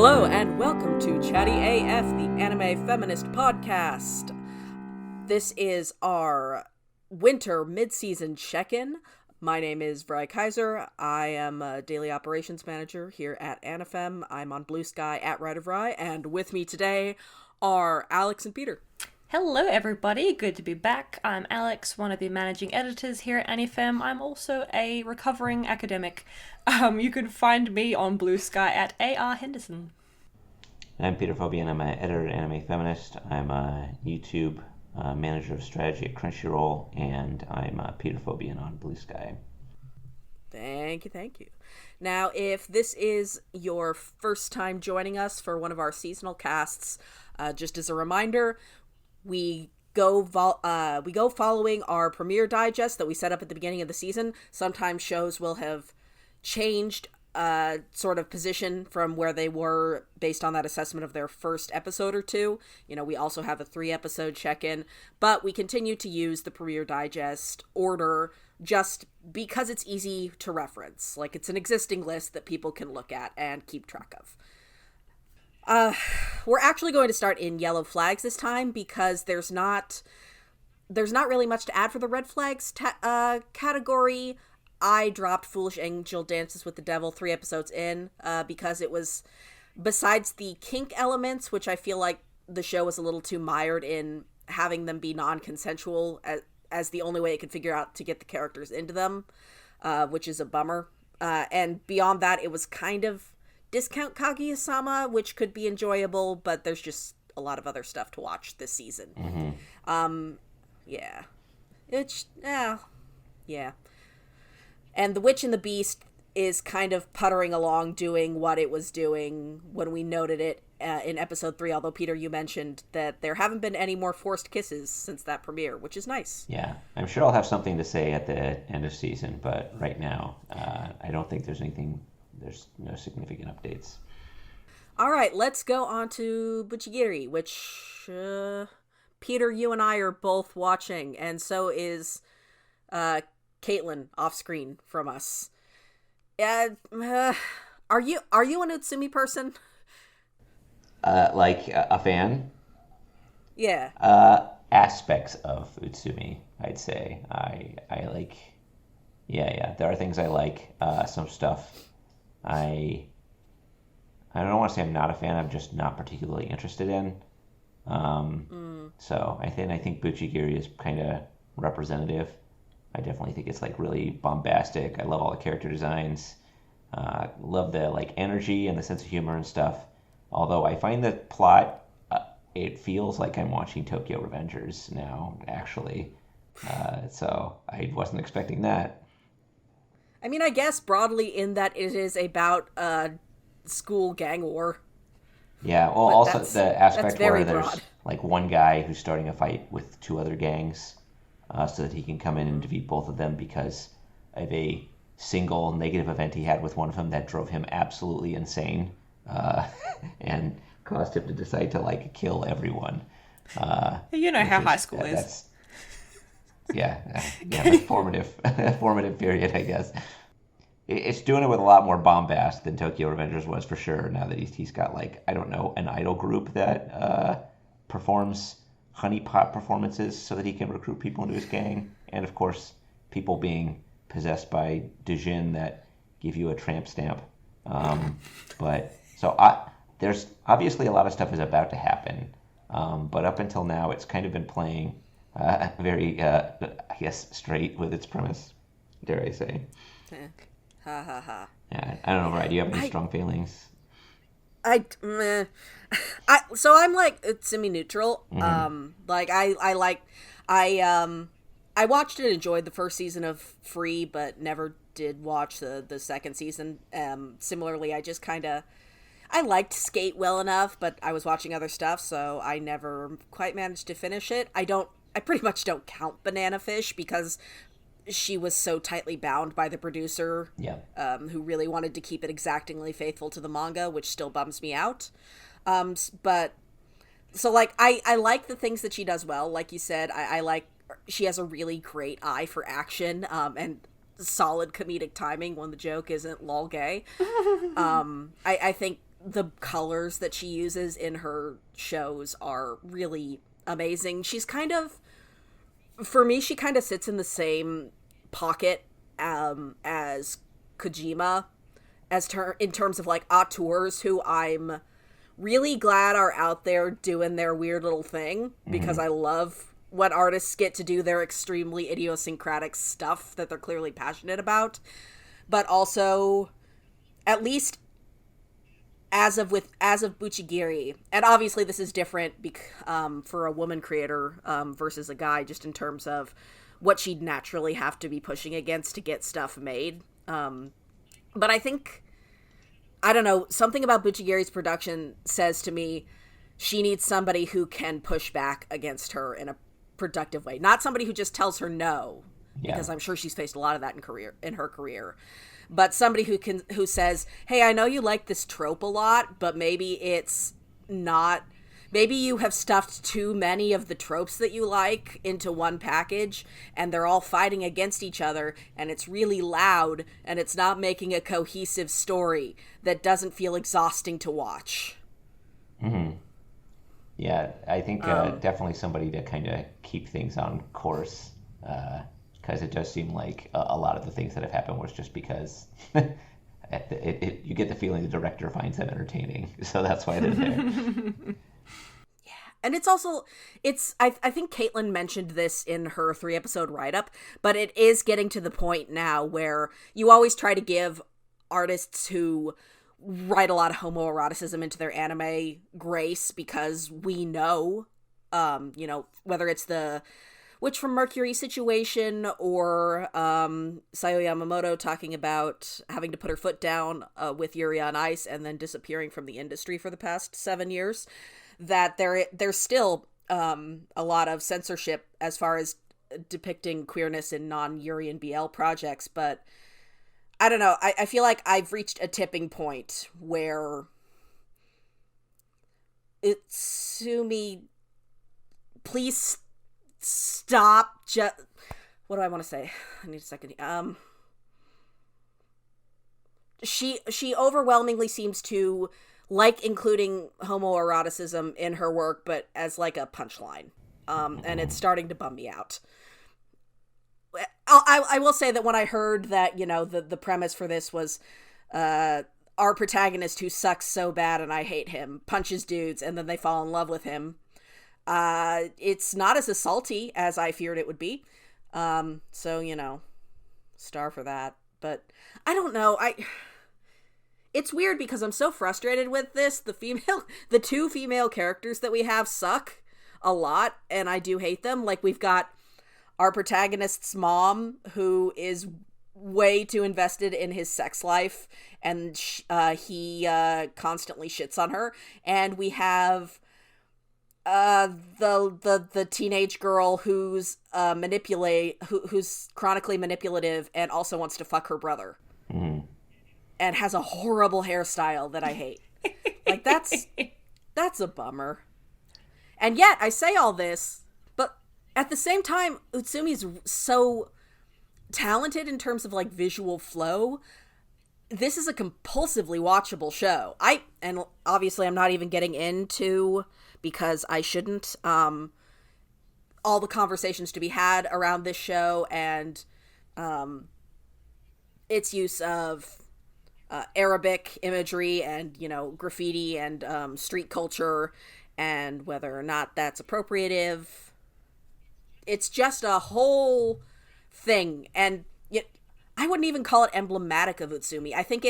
Hello and welcome to Chatty AF, the anime feminist podcast. This is our winter mid-season check-in. My name is Vrai. I am a daily operations manager here at Anifem. I'm on Blue Sky at writervrai, and with me today are Alex and Peter. Hello everybody, good to be back. I'm Alex, one of the managing editors here at Anifem. I'm also a recovering academic. You can find me on Blue Sky at arhenderson. I'm Peter Phobian. I'm an editor at Anime Feminist. I'm a YouTube manager of strategy at Crunchyroll, and I'm Peter Phobian on Blue Sky. Thank you. Now, if this is your first time joining us for one of our seasonal casts, just as a reminder, we go following our premiere digest that we set up at the beginning of the season. Sometimes shows will have changed sort of position from where they were based on that assessment of their first episode or two. You know, we also have a 3-episode check-in, but we continue to use the premiere digest order just because it's easy to reference. Like, it's an existing list that people can look at and keep track of. We're actually going to start in yellow flags this time because there's not really much to add for the red flags category. I dropped Foolish Angel Dances with the Devil 3 episodes in because it was, besides the kink elements, which I feel like the show was a little too mired in having them be non-consensual as the only way it could figure out to get the characters into them, which is a bummer. And beyond that, it was kind of discount Kaguya-sama, which could be enjoyable, but there's just a lot of other stuff to watch this season. Yeah. And The Witch and the Beast is kind of puttering along doing what it was doing when we noted it in episode 3, although, Peter, you mentioned that there haven't been any more forced kisses since that premiere, which is nice. Yeah, I'm sure I'll have something to say at the end of season, but right now, I don't think there's no significant updates. All right, let's go on to BUCCHIGIRI, which, Peter, you and I are both watching, and so is Caitlin off screen from us. Are you an Utsumi person? Like a fan? Yeah. Aspects of Utsumi, I'd say. I like. Yeah. There are things I like. Some stuff I don't want to say I'm not a fan. I'm just not particularly interested in. So I think BUCCHIGIRI is kind of representative. I definitely think it's like really bombastic. I love all the character designs. Love the like energy and the sense of humor and stuff. Although I find the plot, it feels like I'm watching Tokyo Revengers now, actually. So I wasn't expecting that. I mean, I guess broadly in that it is about school gang war. Yeah, well, but also the aspect where there's broad. Like one guy who's starting a fight with 2 other gangs so that he can come in and defeat both of them because of a single negative event he had with one of them that drove him absolutely insane and caused him to decide to like kill everyone. You know how high school is. Formative period, I guess. It's doing it with a lot more bombast than Tokyo Revengers was for sure. Now that he's got like, I don't know, an idol group that performs honeypot performances so that he can recruit people into his gang, and of course people being possessed by Dejin that give you a tramp stamp. But so there's obviously a lot of stuff is about to happen, but up until now it's kind of been playing very, I guess, straight with its premise, dare I say. Ha. Yeah, I don't know, Right? Do you have any strong feelings? So I'm like, it's semi-neutral. Mm-hmm. I watched and enjoyed the first season of Free, but never did watch the second season. Similarly, I liked Skate well enough, but I was watching other stuff, so I never quite managed to finish it. I pretty much don't count Banana Fish because she was so tightly bound by the producer, who really wanted to keep it exactingly faithful to the manga, which still bums me out. But so like I like the things that she does well. Like you said, I like she has a really great eye for action and solid comedic timing when the joke isn't lol gay. I think the colors that she uses in her shows are really amazing. She's kind of, for me, she kind of sits in the same pocket as Kojima, in terms of like auteurs who I'm really glad are out there doing their weird little thing, because I love when artists get to do their extremely idiosyncratic stuff that they're clearly passionate about. But also, at least as of BUCCHIGIRI, and obviously this is different for a woman creator versus a guy, just in terms of what she'd naturally have to be pushing against to get stuff made. But I think, I don't know, something about BUCCHIGIRI's production says to me she needs somebody who can push back against her in a productive way. Not somebody who just tells her no, because I'm sure she's faced a lot of that in her career. But somebody who says, hey, I know you like this trope a lot, but maybe it's not, maybe you have stuffed too many of the tropes that you like into one package, and they're all fighting against each other, and it's really loud, and it's not making a cohesive story that doesn't feel exhausting to watch. Mm-hmm. Yeah, I think definitely somebody to kind of keep things on course, because it does seem like a lot of the things that have happened was just because you get the feeling the director finds them entertaining, so that's why they're there. And it's also, I think Caitlin mentioned this in her 3-episode write-up, but it is getting to the point now where you always try to give artists who write a lot of homoeroticism into their anime grace, because we know, whether it's the Witch from Mercury situation or Sayo Yamamoto talking about having to put her foot down with Yuri on Ice and then disappearing from the industry for the past 7 years, that there's still a lot of censorship as far as depicting queerness in non-Yuri and BL projects. But I don't know, I feel like I've reached a tipping point where Itsumi, please stop what do I want to say? I need a second. She overwhelmingly seems to like including homoeroticism in her work, but as like a punchline. And it's starting to bum me out. I will say that when I heard that, the premise for this was our protagonist who sucks so bad and I hate him, punches dudes, and then they fall in love with him, it's not as assaulty as I feared it would be. So, star for that. But I don't know. It's weird because I'm so frustrated with this. The 2 female characters that we have suck a lot, and I do hate them. Like, we've got our protagonist's mom, who is way too invested in his sex life, and he constantly shits on her. And we have the teenage girl who's who's chronically manipulative and also wants to fuck her brother. Mm-hmm. And has a horrible hairstyle that I hate. Like, that's a bummer. And yet, I say all this, but at the same time, Utsumi's so talented in terms of, like, visual flow. This is a compulsively watchable show. And obviously I'm not even getting into, because I shouldn't, all the conversations to be had around this show and its use of Arabic imagery and, graffiti and street culture, and whether or not that's appropriative. It's just a whole thing, and I wouldn't even call it emblematic of Utsumi. I think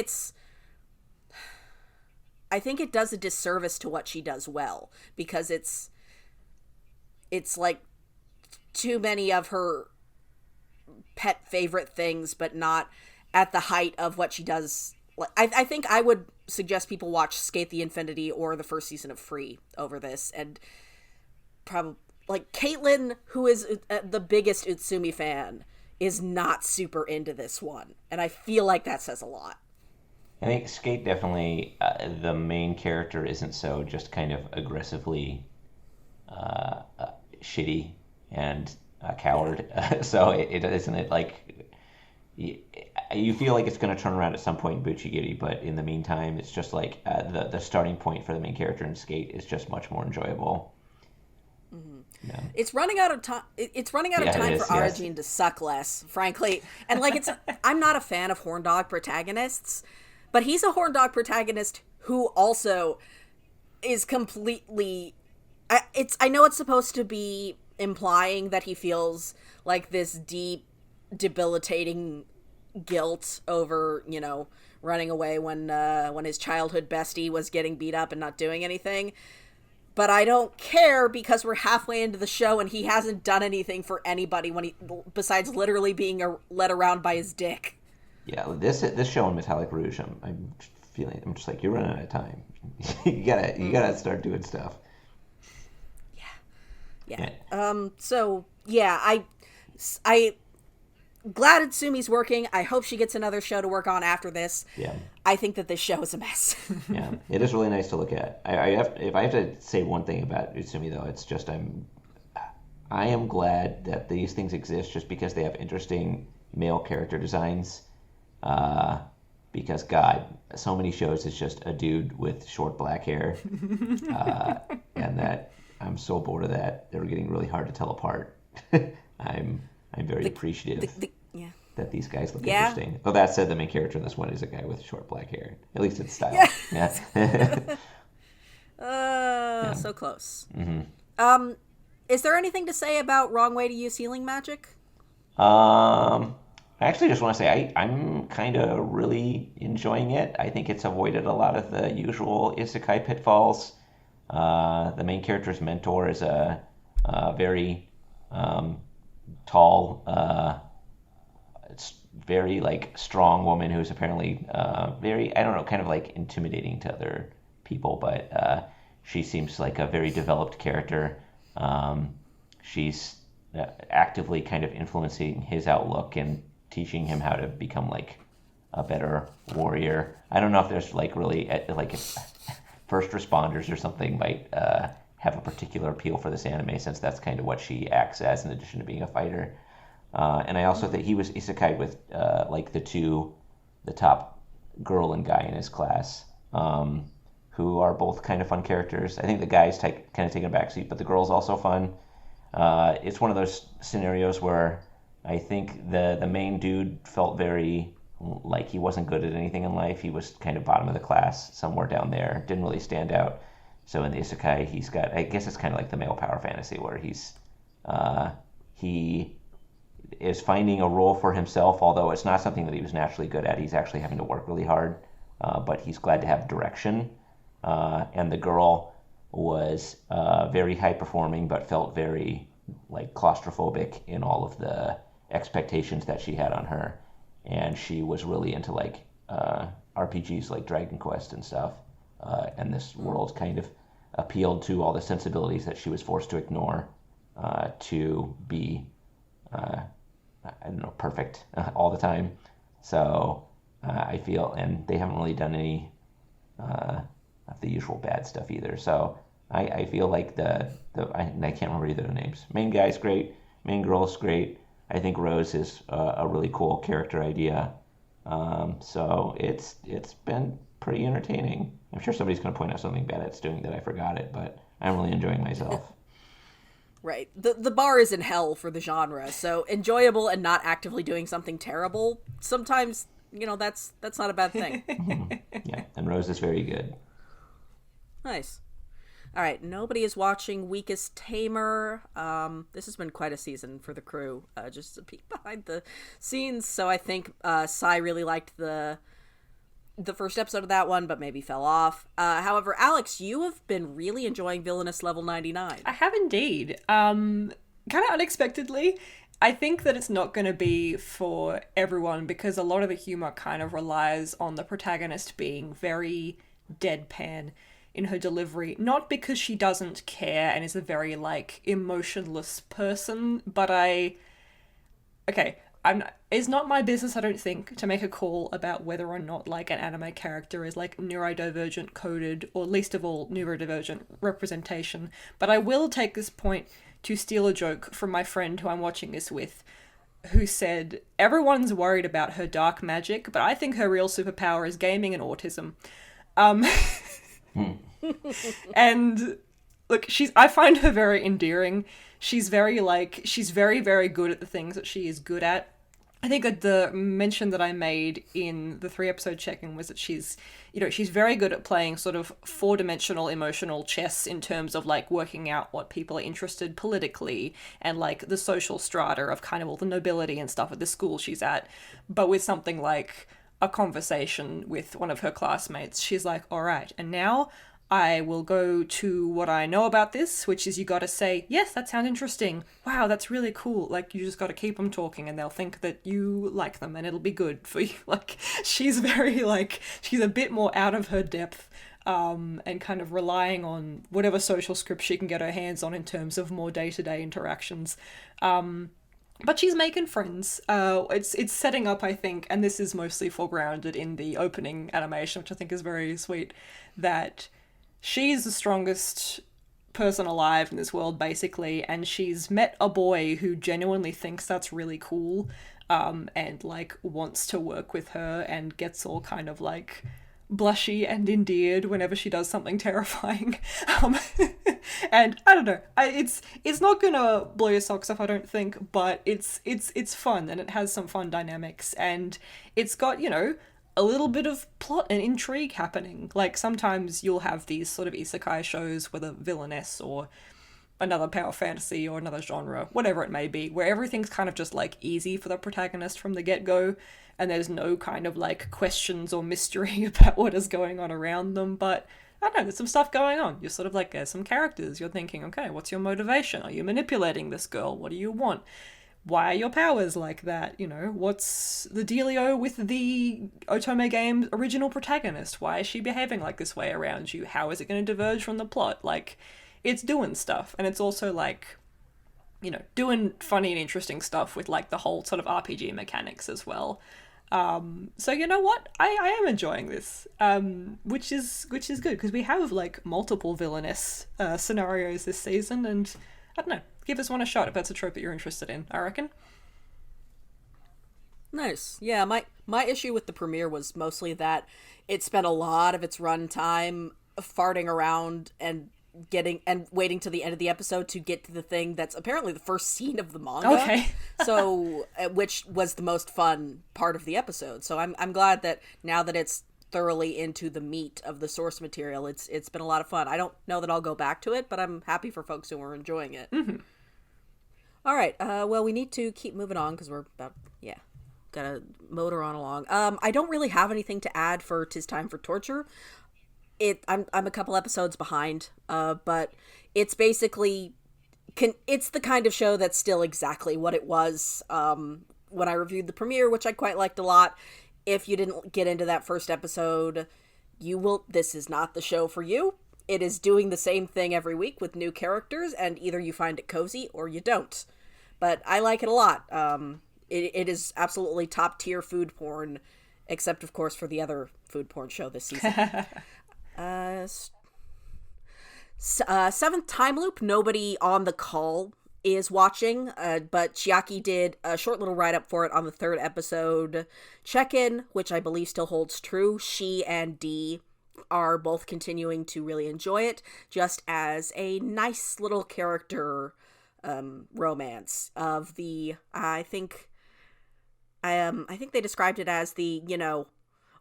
it does a disservice to what she does well, because it's like too many of her pet favorite things, but not at the height of what she does. I think I would suggest people watch Skate the Infinity or the first season of Free over this, and probably, like, Caitlin, who is the biggest Utsumi fan, is not super into this one, and I feel like that says a lot. I think Skate definitely, the main character isn't so just kind of aggressively shitty and a coward, so it isn't it like, you feel like it's going to turn around at some point in Bucchigiri, but in the meantime, it's just like the starting point for the main character in Skate is just much more enjoyable. Yeah. It's running out of time. It's running out of time for Arjun to suck less, frankly. And like, I'm not a fan of horn dog protagonists, but he's a horn dog protagonist who also is completely. I know it's supposed to be implying that he feels like this deep, debilitating guilt over, running away when his childhood bestie was getting beat up and not doing anything. But I don't care because we're halfway into the show and he hasn't done anything for anybody besides literally being led around by his dick. Yeah, this show in Metallic Rouge, I'm just like, you're running out of time. you gotta start doing stuff. Yeah. So yeah, I glad Itsumi's working. I hope she gets another show to work on after this. Yeah. I think that this show is a mess. Yeah, it is really nice to look at. If I have to say one thing about Utsumi, though, it's just I am glad that these things exist just because they have interesting male character designs. Because, God, so many shows it's just a dude with short black hair. And that I'm so bored of that. They're getting really hard to tell apart. I'm very appreciative that these guys look interesting. Though that said, the main character in this one is a guy with short black hair. At least it's style. Yeah. So close. Mm-hmm. Is there anything to say about wrong way to use healing magic? I actually just want to say I'm kind of really enjoying it. I think it's avoided a lot of the usual isekai pitfalls. The main character's mentor is a very tall, very like strong woman who's apparently very, I don't know, kind of like intimidating to other people, but she seems like a very developed character. She's actively kind of influencing his outlook and teaching him how to become like a better warrior. I don't know if there's like really like if first responders or something might have a particular appeal for this anime, since that's kind of what she acts as in addition to being a fighter. And I also think he was isekai with like the top girl and guy in his class, who are both kind of fun characters. I think the guy's kind of taking a backseat, but the girl's also fun. It's one of those scenarios where I think the main dude felt very like he wasn't good at anything in life. He was kind of bottom of the class, somewhere down there, didn't really stand out. So in the isekai, he's got, I guess it's kind of like the male power fantasy where he is finding a role for himself, although it's not something that he was naturally good at. He's actually having to work really hard, but he's glad to have direction. And the girl was very high performing, but felt very like claustrophobic in all of the expectations that she had on her. And she was really into like RPGs like Dragon Quest and stuff. And this world kind of appealed to all the sensibilities that she was forced to ignore to be, I don't know, perfect all the time. So I feel, and they haven't really done any of the usual bad stuff either. So I feel like I can't remember either of the names. Main guy's great. Main girl's great. I think Rose is a really cool character idea. So it's been pretty entertaining. I'm sure somebody's going to point out something bad it's doing that I forgot it, but I'm really enjoying myself. Right. The bar is in hell for the genre, so enjoyable and not actively doing something terrible, sometimes, that's not a bad thing. Yeah, and Rose is very good. Nice. All right, nobody is watching Weakest Tamer. This has been quite a season for the crew, just a peek behind the scenes. So I think Sai really liked the first episode of that one, but maybe fell off. However, Alex, you have been really enjoying Villainess Level 99. I have indeed. Kind of unexpectedly. I think that it's not going to be for everyone because a lot of the humor kind of relies on the protagonist being very deadpan in her delivery, not because she doesn't care and is a very, emotionless person, but it's not my business, I don't think, to make a call about whether or not, an anime character is, neurodivergent coded, or least of all, neurodivergent representation, but I will take this point to steal a joke from my friend who I'm watching this with. who said, everyone's worried about her dark magic, but I think her real superpower is gaming and autism. And look, I find her very endearing. She's very very good at the things that she is good at. I think the mention that I made in the 3-episode check-in was that she's very good at playing sort of 4-dimensional emotional chess in terms of like working out what people are interested politically and like the social strata of kind of all the nobility and stuff at the school she's at. But with something like a conversation with one of her classmates, she's like, all right, and now I will go to what I know about this, which is you got to say, yes, that sounds interesting. Wow, that's really cool. Like, you just got to keep them talking and they'll think that you like them and it'll be good for you. Like, she's very, like, she's a bit more out of her depth and kind of relying on whatever social script she can get her hands on in terms of more day-to-day interactions. But she's making friends. It's setting up, I think, and this is mostly foregrounded in the opening animation, which I think is very sweet, that she's the strongest person alive in this world, basically, and she's met a boy who genuinely thinks that's really cool, and, like, wants to work with her and gets all kind of, like, blushy and endeared whenever she does something terrifying. And I don't know, it's not gonna blow your socks off, I don't think, but it's fun, and it has some fun dynamics, and it's got, a little bit of plot and intrigue happening. Like, sometimes you'll have these sort of isekai shows, whether Villainess or another power fantasy or another genre, whatever it may be, where everything's kind of just, like, easy for the protagonist from the get-go, and there's no kind of, like, questions or mystery about what is going on around them. But I don't know, there's some stuff going on. You're sort of like, there's some characters. You're thinking, okay, what's your motivation? Are you manipulating this girl? What do you want? Why are your powers like that? What's the dealio with the Otome game's original protagonist? Why is she behaving like this way around you? How is it going to diverge from the plot? Like, it's doing stuff. And it's also, like, doing funny and interesting stuff with, like, the whole sort of RPG mechanics as well. So you know what? I am enjoying this, which is good, because we have, like, multiple Villainess scenarios this season, and I don't know. Give this one a shot if that's a trope that you're interested in, I reckon. Nice. Yeah, my issue with the premiere was mostly that it spent a lot of its runtime farting around and waiting to the end of the episode to get to the thing that's apparently the first scene of the manga. Okay. So, which was the most fun part of the episode. So I'm glad that now that it's thoroughly into the meat of the source material, it's been a lot of fun. I don't know that I'll go back to it, but I'm happy for folks who are enjoying it. Mm-hmm. All right, well, we need to keep moving on because we're about, gotta motor on along. I don't really have anything to add for 'Tis Time for Torture. I'm a couple episodes behind, but it's basically, it's the kind of show that's still exactly what it was when I reviewed the premiere, which I quite liked a lot. If you didn't get into that first episode, this is not the show for you. It is doing the same thing every week with new characters, and either you find it cozy or you don't. But I like it a lot. It is absolutely top-tier food porn, except, of course, for the other food porn show this season. Seventh Time Loop, nobody on the call is watching, but Chiaki did a short little write-up for it on the 3rd episode check-in, which I believe still holds true. She and Dee are both continuing to really enjoy it, just as a nice little character romance of the, I think they described it as the,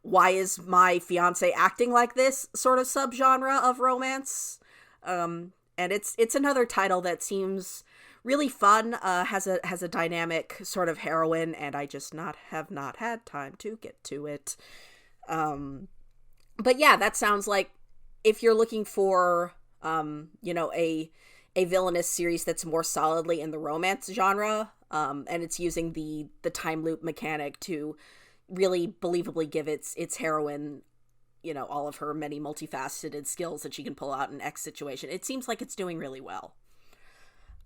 why is my fiance acting like this sort of subgenre of romance. And it's another title that seems really fun, has a dynamic sort of heroine, and I just have not had time to get to it. But yeah, that sounds like if you're looking for, a Villainous series that's more solidly in the romance genre, and it's using the time loop mechanic to really believably give its heroine, all of her many multifaceted skills that she can pull out in X situation. It seems like it's doing really well.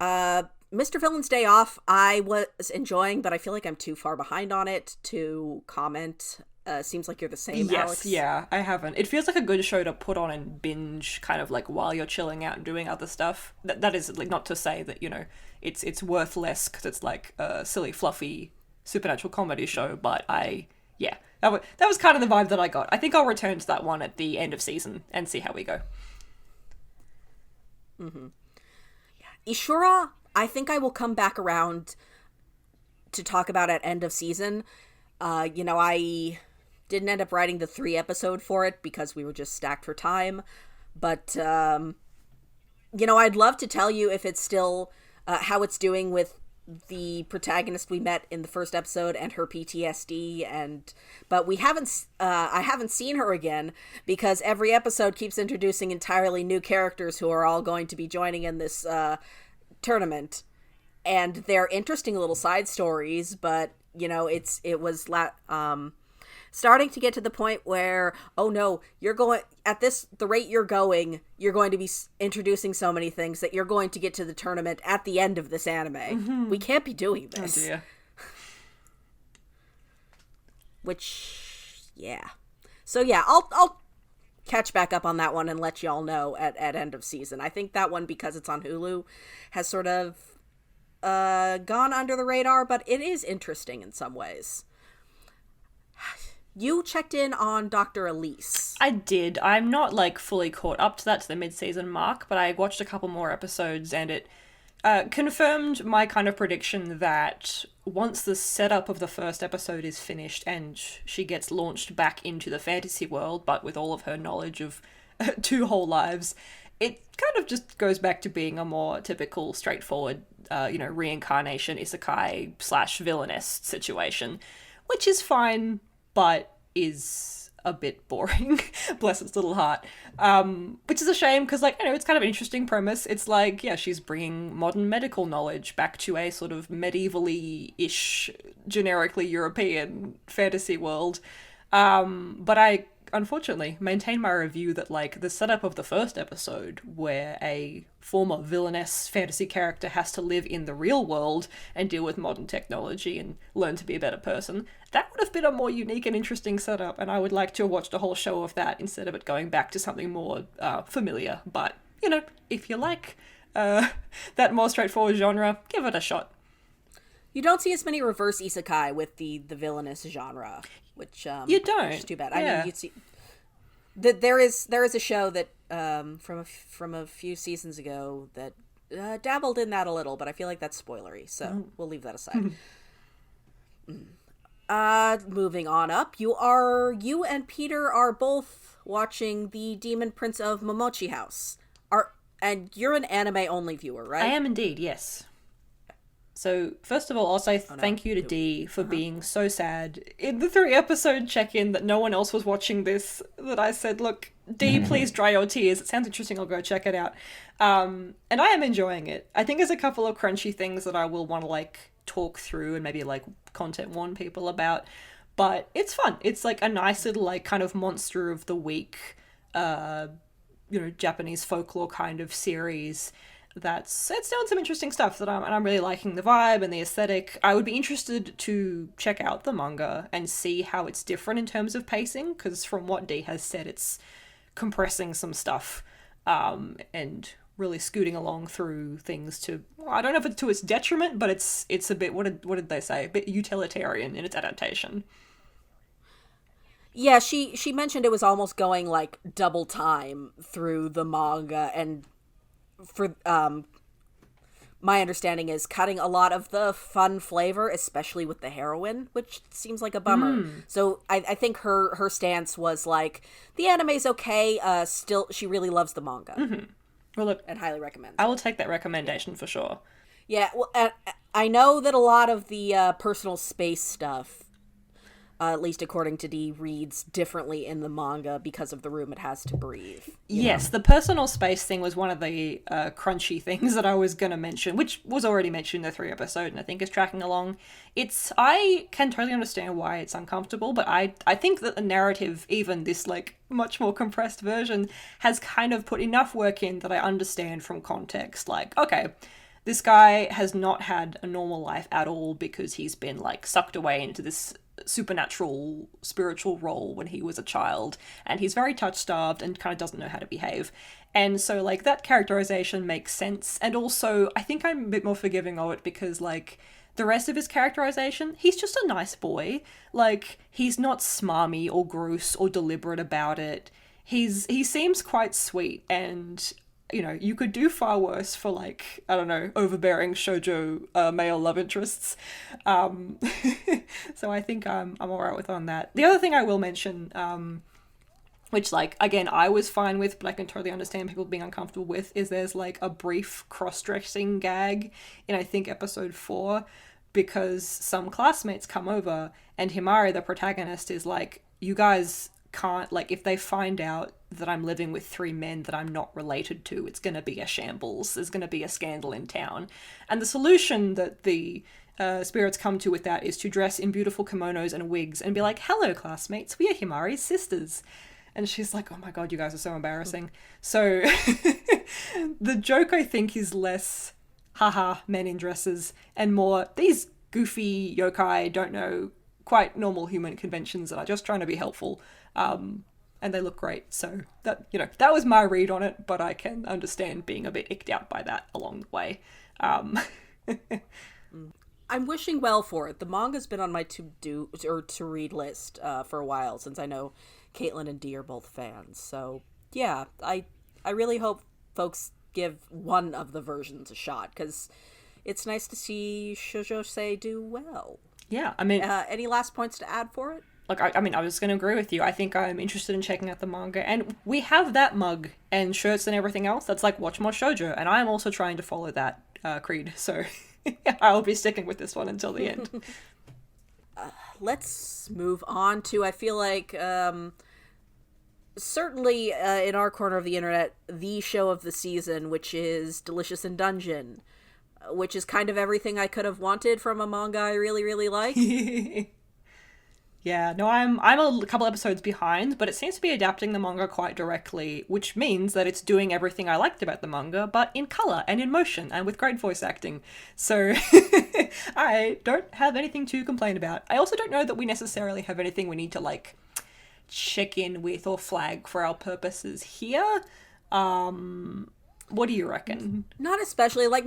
Mr. Villain's Day Off, I was enjoying, but I feel like I'm too far behind on it to comment. Seems like you're the same, Yes, Alex. yeah, I haven't. It feels like a good show to put on and binge, kind of like while you're chilling out and doing other stuff. That is like not to say that it's worth less because it's like a silly, fluffy supernatural comedy show. But that was kind of the vibe that I got. I think I'll return to that one at the end of season and see how we go. Mm-hmm. Yeah. Ishura, I think I will come back around to talk about at end of season. I didn't end up writing the 3-episode for it because we were just stacked for time. But, I'd love to tell you if it's still, how it's doing with the protagonist we met in the first episode and her PTSD. But I haven't seen her again because every episode keeps introducing entirely new characters who are all going to be joining in this, tournament. And they're interesting little side stories, but, it was starting to get to the point where, oh no, you're going at the rate you're going to be introducing so many things that you're going to get to the tournament at the end of this anime. Mm-hmm. We can't be doing this. Oh dear. Which, yeah. So yeah, I'll catch back up on that one and let y'all know at end of season. I think that one, because it's on Hulu, has sort of gone under the radar, but it is interesting in some ways. You checked in on Dr. Elise. I did. I'm not fully caught up to that, to the mid-season mark, but I watched a couple more episodes and it confirmed my kind of prediction that once the setup of the first episode is finished and she gets launched back into the fantasy world, but with all of her knowledge of 2 whole lives, it kind of just goes back to being a more typical, straightforward, reincarnation, isekai / villainess situation, which is fine, but is a bit boring. Bless its little heart. Which is a shame because, it's kind of an interesting premise. It's she's bringing modern medical knowledge back to a sort of medievally-ish, generically European fantasy world. But I, unfortunately, maintain my review that, the setup of the first episode, where a former villainess fantasy character has to live in the real world and deal with modern technology and learn to be a better person, that would have been a more unique and interesting setup, and I would like to have watched a whole show of that instead of it going back to something more familiar. But, if you like that more straightforward genre, give it a shot. You don't see as many reverse isekai with the villainous genre, which you don't. Which is too bad. Yeah. I mean, you'd see that there is a show that from a few seasons ago that dabbled in that a little, but I feel like that's spoilery, so we'll leave that aside. Moving on up, you and Peter are both watching the Demon Prince of Momochi House. And you're an anime only viewer, right? I am indeed, yes. So, first of all, I'll say thank you to Dee for being so sad in the 3-episode check-in that no one else was watching this, that I said, look, Dee, please dry your tears. It sounds interesting. I'll go check it out. And I am enjoying it. I think there's a couple of crunchy things that I will want to, talk through and maybe, content warn people about. But it's fun. It's, a nice little, kind of monster of the week, Japanese folklore kind of series. It's doing some interesting stuff and I'm really liking the vibe and the aesthetic. I would be interested to check out the manga and see how it's different in terms of pacing, because from what Dee has said, it's compressing some stuff and really scooting along through things to, I don't know if it's to its detriment, but it's a bit, what did they say? A bit utilitarian in its adaptation. Yeah, she mentioned it was almost going double time through the manga, and for my understanding is cutting a lot of the fun flavor, especially with the heroine, which seems like a bummer. So I think her stance was the anime's okay, still she really loves the manga. Well, look, and highly recommends I will take that recommendation for sure. Yeah, well, I know that a lot of the personal space stuff, at least according to Dee, reads differently in the manga because of the room it has to breathe. Yes, the personal space thing was one of the crunchy things that I was going to mention, which was already mentioned in the 3-episode and I think is tracking along. I can totally understand why it's uncomfortable, but I think that the narrative, even this much more compressed version, has kind of put enough work in that I understand from context. Okay, this guy has not had a normal life at all because he's been like sucked away into this supernatural spiritual role when he was a child, and he's very touch starved and kind of doesn't know how to behave. And so like that characterization makes sense, and also I think I'm a bit more forgiving of it because like the rest of his characterization, he's just a nice boy. Like, he's not smarmy or gross or deliberate about it. He seems quite sweet, and you know, you could do far worse for like, I don't know, overbearing shoujo male love interests. So I think I'm alright with on that. The other thing I will mention, which like again I was fine with, but I can totally understand people being uncomfortable with, is there's like a brief cross-dressing gag in I think episode 4, because some classmates come over and Himari, the protagonist, is like, you guys can't, like, if they find out that I'm living with 3 men that I'm not related to, it's gonna be a shambles, there's gonna be a scandal in town. And the solution that the spirits come to with that is to dress in beautiful kimonos and wigs and be like, hello classmates, we are Himari's sisters. And she's like, oh my god, you guys are so embarrassing. So the joke, I think, is less, haha, men in dresses, and more, these goofy yokai don't know quite normal human conventions and are just trying to be helpful. And they look great. So that, you know, that was my read on it, but I can understand being a bit icked out by that along the way. I'm wishing well for it. The manga's been on my to read list for a while, since I know Caitlin and Dee are both fans. So yeah, I really hope folks give one of the versions a shot, because it's nice to see shoujo sei do well. Yeah, I mean, any last points to add for it? Like, I mean, I was going to agree with you. I think I'm interested in checking out the manga, and we have that mug and shirts and everything else that's like, watch more shoujo, and I'm also trying to follow that creed, so I'll be sticking with this one until the end. Let's move on to, I feel like, certainly in our corner of the internet, the show of the season, which is Delicious in Dungeon, which is kind of everything I could have wanted from a manga I really, really like. Yeah, no, I'm a couple episodes behind, but it seems to be adapting the manga quite directly, which means that it's doing everything I liked about the manga, but in colour and in motion and with great voice acting. So I don't have anything to complain about. I also don't know that we necessarily have anything we need to, like, check in with or flag for our purposes here. What do you reckon? Not especially. Like,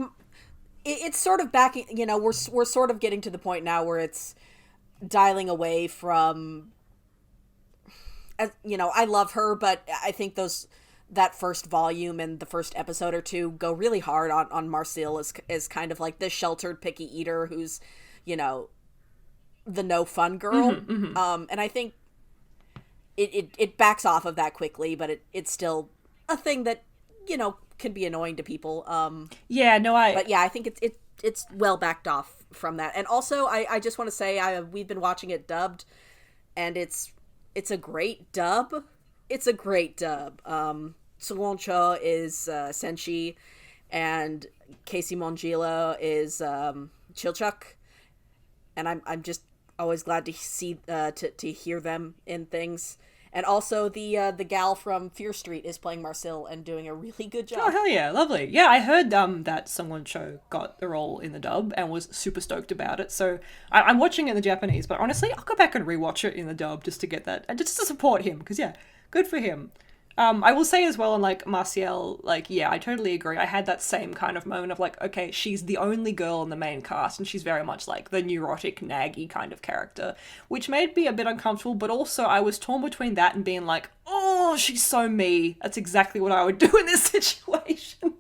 it's sort of back, you know, we're sort of getting to the point now where it's dialing away from, you know, I love her, but I think that first volume and the first episode or two go really hard on Marcel as kind of like this sheltered picky eater who's, you know, the no fun girl. And I think it backs off of that quickly, but it's still a thing that, you know, can be annoying to people. But yeah, I think it's well backed off from that. And also I just want to say we've been watching it dubbed, and it's a great dub. It's a great dub. Soloncho is Senshi, and Casey Mongila is Chilchuk, and I'm just always glad to see to hear them in things. And also the gal from Fear Street is playing Marcel and doing a really good job. Oh, hell yeah, lovely. Yeah, I heard that someone show got the role in the dub and was super stoked about it. So I'm watching it in the Japanese, but honestly, I'll go back and rewatch it in the dub just to get that, and just to support him, because yeah, good for him. I will say as well, on like Marcial, like, yeah, I totally agree. I had that same kind of moment of like, okay, she's the only girl in the main cast, and she's very much like the neurotic, naggy kind of character, which made me a bit uncomfortable, but also I was torn between that and being like, oh, she's so me. That's exactly what I would do in this situation.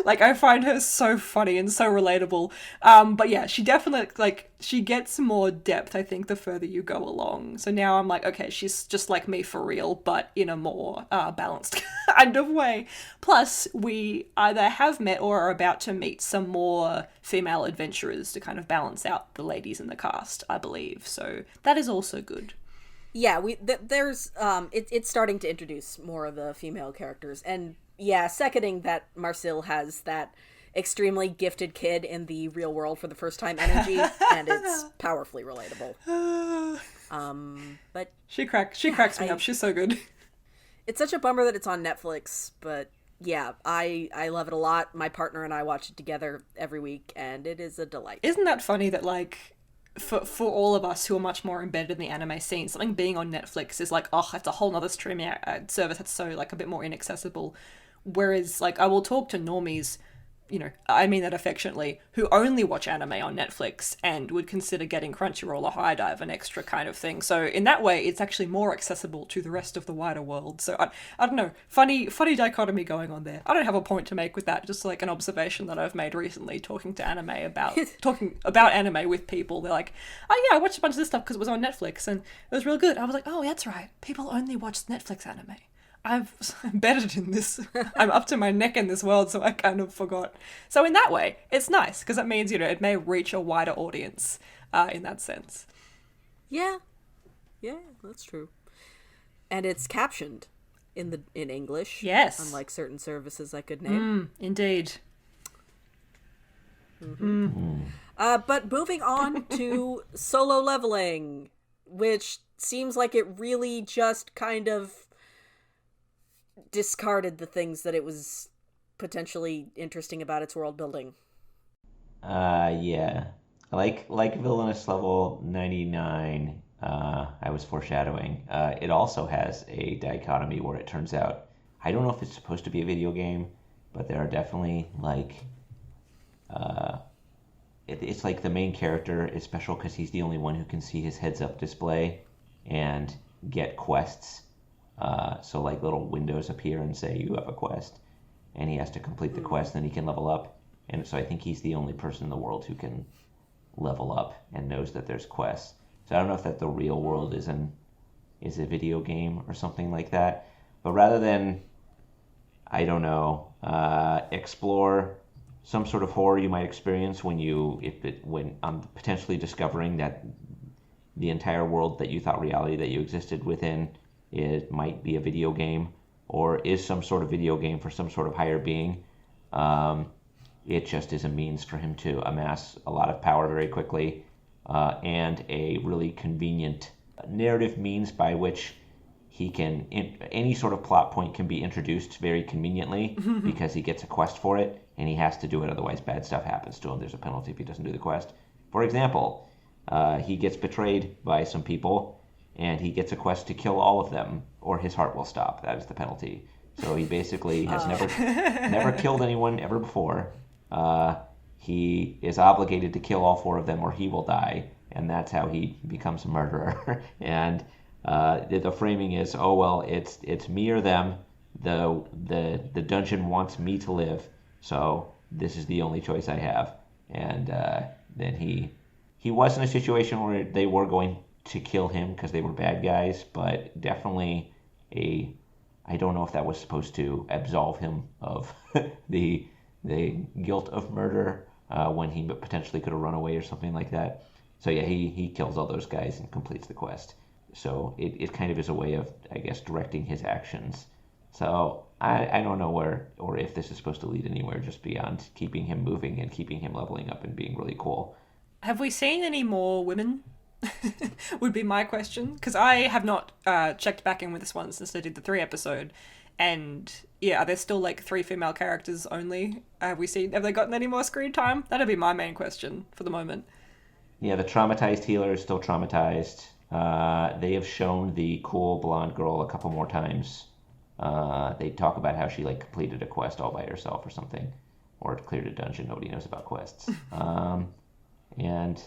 Like, I find her so funny and so relatable. But yeah, she definitely, like, she gets more depth, I think, the further you go along. So now I'm like, okay, she's just like me for real, but in a more balanced kind of way. Plus, we either have met or are about to meet some more female adventurers to kind of balance out the ladies in the cast, I believe. So that is also good. Yeah, there's it's starting to introduce more of the female characters, and yeah, seconding that Marcel has that extremely gifted kid in the real world for the first time energy, and it's powerfully relatable. But she cracks me up. She's so good. It's such a bummer that it's on Netflix, but yeah, I love it a lot. My partner and I watch it together every week, and it is a delight. Isn't that funny that, like, for all of us who are much more embedded in the anime scene, something being on Netflix is like, oh, it's a whole nother streaming service that's so, like, a bit more inaccessible. Whereas, like, I will talk to normies, you know, I mean that affectionately, who only watch anime on Netflix and would consider getting Crunchyroll or High Dive an extra kind of thing. So in that way, it's actually more accessible to the rest of the wider world. So I don't know, funny dichotomy going on there. I don't have a point to make with that, just like an observation that I've made recently talking about anime with people. They're like, oh yeah, I watched a bunch of this stuff because it was on Netflix and it was real good. I was like, oh, that's right. People only watch Netflix anime. I'm embedded in this. I'm up to my neck in this world, so I kind of forgot. So in that way, it's nice, because that means, you know, it may reach a wider audience in that sense. Yeah, that's true. And it's captioned in English. Yes. Unlike certain services I could name. Indeed. But moving on to Solo Leveling, which seems like it really just kind of discarded the things that it was potentially interesting about its world building. Yeah. Like Villainous level 99, I was foreshadowing, it also has a dichotomy where it turns out, I don't know if it's supposed to be a video game, but there are definitely, like, it's like the main character is special because he's the only one who can see his heads-up display and get quests. So like little windows appear and say you have a quest, and he has to complete the quest, then he can level up. And so I think he's the only person in the world who can level up and knows that there's quests. So I don't know if that the real world is a video game or something like that. But rather than, I don't know, explore some sort of horror you might experience when potentially discovering that the entire world that you thought reality that you existed within it might be a video game or is some sort of video game for some sort of higher being. It just is a means for him to amass a lot of power very quickly, and a really convenient narrative means by which he can, any sort of plot point can be introduced very conveniently because he gets a quest for it and he has to do it, otherwise bad stuff happens to him. There's a penalty if he doesn't do the quest. For example, he gets betrayed by some people and he gets a quest to kill all of them, or his heart will stop. That is the penalty. So he basically has never killed anyone ever before. He is obligated to kill all 4 of them, or he will die, and that's how he becomes a murderer. And the framing is, oh well, it's me or them. The dungeon wants me to live, so this is the only choice I have. And then he was in a situation where they were going to kill him because they were bad guys, but definitely I don't know if that was supposed to absolve him of the guilt of murder when he potentially could have run away or something like that. So yeah, he kills all those guys and completes the quest. So it kind of is a way of, I guess, directing his actions. So I don't know where or if this is supposed to lead anywhere just beyond keeping him moving and keeping him leveling up and being really cool. Have we seen any more women? Would be my question, because I have not checked back in with this one since I did the 3 episode, and yeah, are there still like 3 female characters only? Have they gotten any more screen time? That'd be my main question for the moment. Yeah, the traumatized healer is still traumatized. They have shown the cool blonde girl a couple more times. They talk about how she like completed a quest all by herself or something, or cleared a dungeon. Nobody knows about quests. And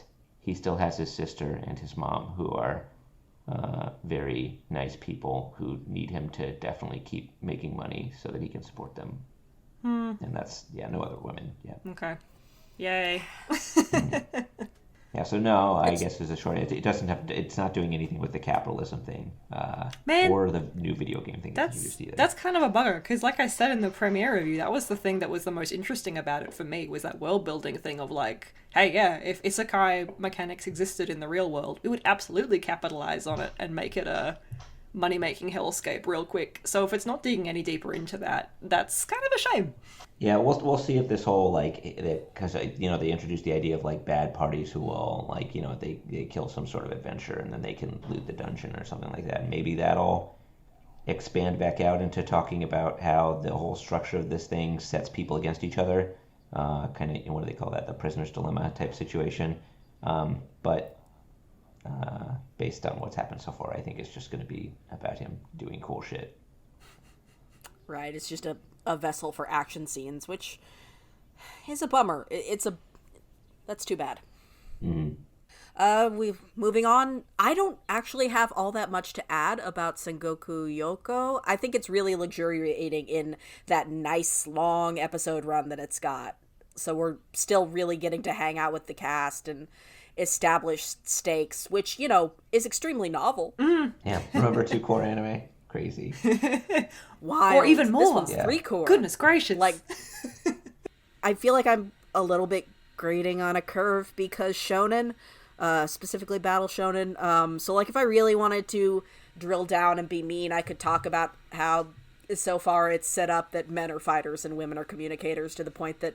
he still has his sister and his mom, who are very nice people who need him to definitely keep making money so that he can support them. And that's, no other women. Yeah. Okay. Yay. Yeah, so no, I guess is a short answer. It doesn't have to, it's not doing anything with the capitalism thing, or the new video game thing that's introduced either. That's kind of a bugger, because like I said in the premiere review, that was the thing that was the most interesting about it for me, was that world building thing of like, hey, yeah, if isekai mechanics existed in the real world, we would absolutely capitalize on it and make it a money-making hellscape real quick. So if it's not digging any deeper into that, that's kind of a shame. Yeah, we'll see if this whole, like, because, they introduced the idea of, like, bad parties who will, like, they kill some sort of adventure and then they can loot the dungeon or something like that. Maybe that'll expand back out into talking about how the whole structure of this thing sets people against each other. Kind of, what do they call that? The prisoner's dilemma type situation. But based on what's happened so far, I think it's just going to be about him doing cool shit. Right, it's just a vessel for action scenes, which is a bummer. That's too bad. Moving on. I don't actually have all that much to add about Sengoku Youko. I think it's really luxuriating in that nice long episode run that it's got. So we're still really getting to hang out with the cast and establish stakes, which, is extremely novel. Yeah, remember 2 core anime? Crazy. Wild. Or even more. This one's 3 core. Goodness gracious. Like, I feel like I'm a little bit grading on a curve because shonen, specifically battle shonen. So like if I really wanted to drill down and be mean, I could talk about how so far it's set up that men are fighters and women are communicators, to the point that,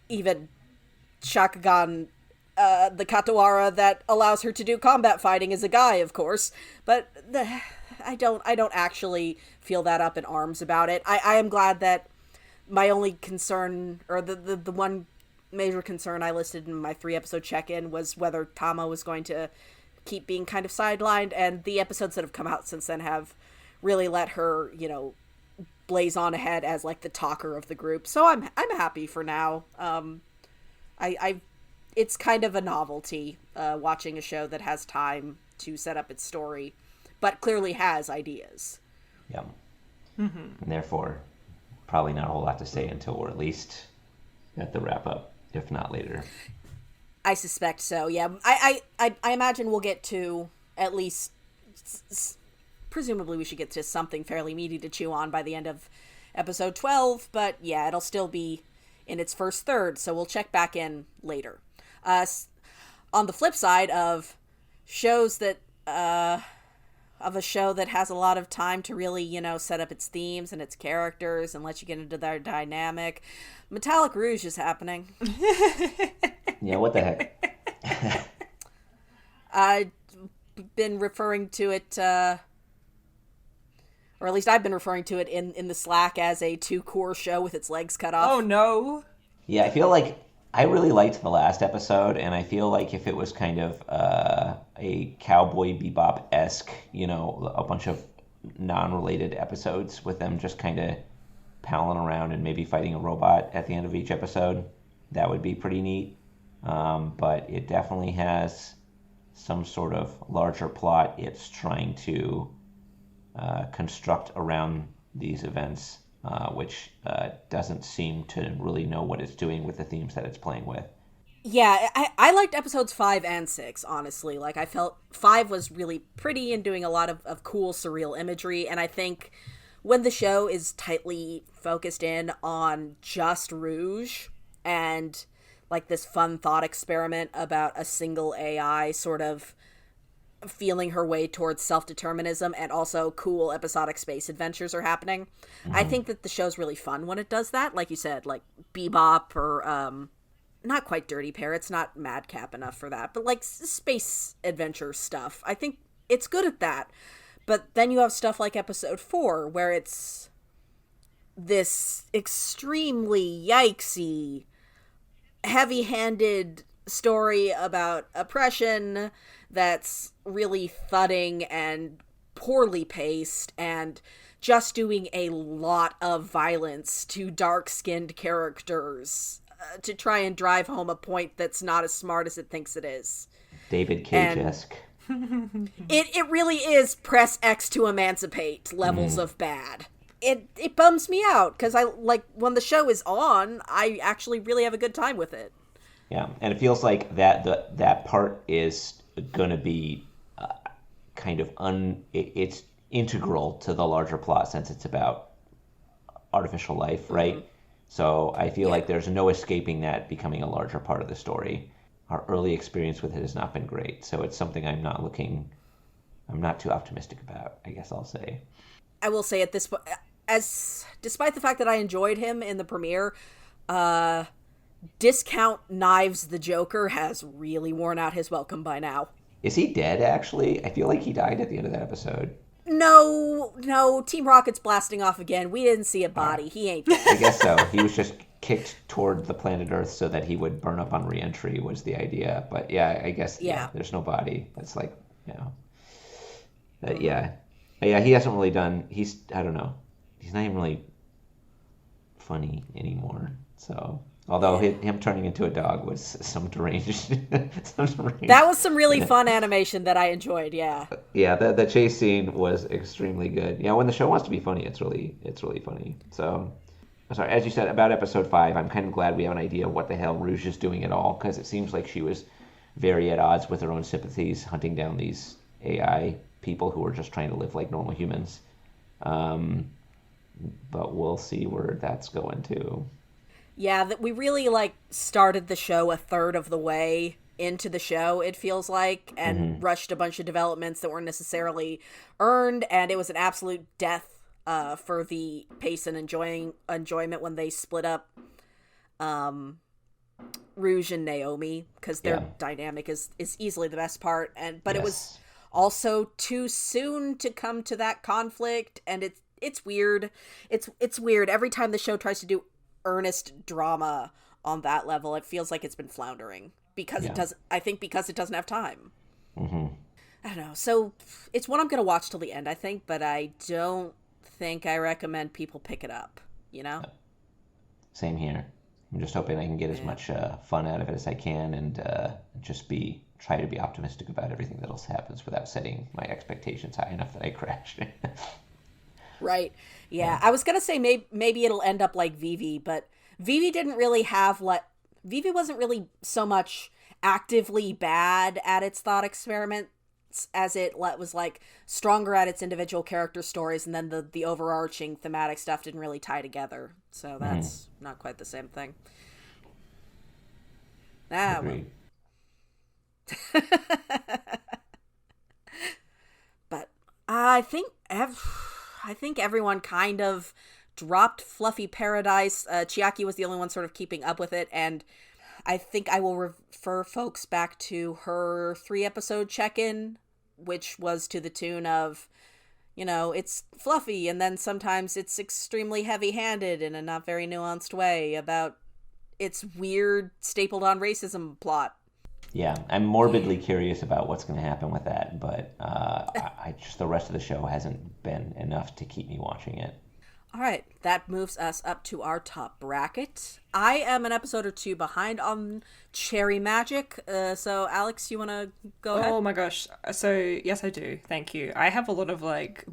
even Shakugan, the Katawara that allows her to do combat fighting, is a guy, of course. But I don't actually feel that up in arms about it. I am glad that my only concern, or the one major concern I listed in my 3-episode check-in, was whether Tama was going to keep being kind of sidelined, and the episodes that have come out since then have really let her, blaze on ahead as like the talker of the group. So I'm happy for now. It's kind of a novelty watching a show that has time to set up its story, but clearly has ideas. Yeah. And therefore, probably not a whole lot to say until we're at least at the wrap-up, if not later. I suspect so, yeah. I imagine we'll get to at least... Presumably we should get to something fairly meaty to chew on by the end of episode 12, but yeah, it'll still be in its first third, so we'll check back in later. On the flip side of shows that... of a show that has a lot of time to really, set up its themes and its characters and let you get into their dynamic, Metallic Rouge is happening. Yeah, what the heck? I've been referring to it, or at least I've been referring to it in the Slack as a 2-core show with its legs cut off. Oh no. Yeah, I feel like I really liked the last episode, and I feel like if it was kind of a Cowboy Bebop-esque, a bunch of non-related episodes with them just kind of palling around and maybe fighting a robot at the end of each episode, that would be pretty neat. But it definitely has some sort of larger plot it's trying to construct around these events, which doesn't seem to really know what it's doing with the themes that it's playing with. Yeah, I liked episodes 5 and 6, honestly. Like, I felt 5 was really pretty and doing a lot of cool, surreal imagery, and I think when the show is tightly focused in on just Rouge and, like, this fun thought experiment about a single AI sort of feeling her way towards self-determinism, and also cool episodic space adventures are happening. Mm-hmm. I think that the show's really fun when it does that. Like you said, like Bebop or, not quite Dirty Pair, it's not madcap enough for that, but like space adventure stuff. I think it's good at that. But then you have stuff like episode 4, where it's this extremely yikesy, heavy-handed story about oppression that's really thudding and poorly paced and just doing a lot of violence to dark-skinned characters to try and drive home a point that's not as smart as it thinks it is. David Cage-esque. It really is press X to emancipate levels of bad. It bums me out, because I like when the show is on, I actually really have a good time with it. Yeah, and it feels like that part is going to be kind of it's integral to the larger plot, since it's about artificial life, right? Mm-hmm. So I feel like there's no escaping that becoming a larger part of the story. Our early experience with it has not been great, so it's something I'm not too optimistic about, I guess I'll say. I will say at this point, despite the fact that I enjoyed him in the premiere, Discount Knives the Joker has really worn out his welcome by now. Is he dead, actually? I feel like he died at the end of that episode. No, Team Rocket's blasting off again. We didn't see a body. He ain't dead. I guess so. He was just kicked toward the planet Earth so that he would burn up on re-entry was the idea. But yeah, I guess there's no body. That's like, yeah, he hasn't really done. I don't know. He's not even really funny anymore. So although him turning into a dog was some deranged. That was some really fun animation that I enjoyed. Yeah. Yeah, the chase scene was extremely good. Yeah, when the show wants to be funny, it's really funny. So, sorry, as you said about episode 5, I'm kind of glad we have an idea of what the hell Rouge is doing at all, because it seems like she was very at odds with her own sympathies, hunting down these AI people who are just trying to live like normal humans. But we'll see where that's going to. Yeah, that we really started the show a third of the way into the show, it feels like, and rushed a bunch of developments that weren't necessarily earned, and it was an absolute death for the pace and enjoyment when they split up Rouge and Naomi, because their dynamic is easily the best part, but it was also too soon to come to that conflict, and it's weird. It's weird every time the show tries to do earnest drama on that level. It feels like it's been floundering because it doesn't have time. I don't know. So it's one I'm gonna watch till the end, I think, but I don't think I recommend people pick it up, Same here. I'm just hoping I can get as much fun out of it as I can, and just try to be optimistic about everything that else happens without setting my expectations high enough that I crash. Right. Yeah. I was going to say maybe it'll end up like Vivi, but Vivi didn't really have Vivi wasn't really so much actively bad at its thought experiments as it was stronger at its individual character stories, and then the overarching thematic stuff didn't really tie together. So that's not quite the same thing. Agreed. But I think everyone kind of dropped Fluffy Paradise. Chiaki was the only one sort of keeping up with it, and I think I will refer folks back to her 3-episode check-in, which was to the tune of, it's fluffy, and then sometimes it's extremely heavy-handed in a not very nuanced way about its weird stapled-on racism plot. Yeah, I'm morbidly curious about what's going to happen with that, but the rest of the show hasn't been enough to keep me watching it. All right, that moves us up to our top bracket. I am an episode or 2 behind on Cherry Magic, so Alex, you want to go ahead? Oh my gosh, so yes I do, thank you. I have a lot of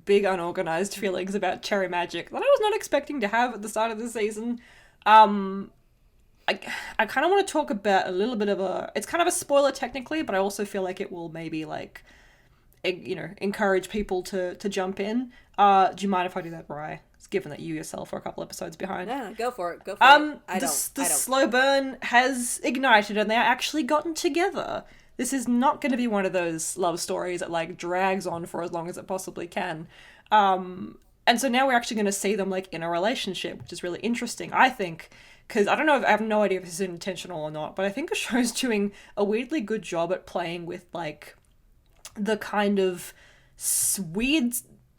big unorganized feelings about Cherry Magic that I was not expecting to have at the start of the season. I kind of want to talk about a little bit of it's kind of a spoiler technically, but I also feel like it will maybe encourage people to jump in. Do you mind if I do that, Vrai? Given that you yourself are a couple episodes behind. Yeah, go for it. The slow burn has ignited and they are actually gotten together. This is not going to be one of those love stories that drags on for as long as it possibly can. And so now we're actually going to see them in a relationship, which is really interesting, I think. Because I have no idea if this is intentional or not, but I think the show's doing a weirdly good job at playing with the kind of weird,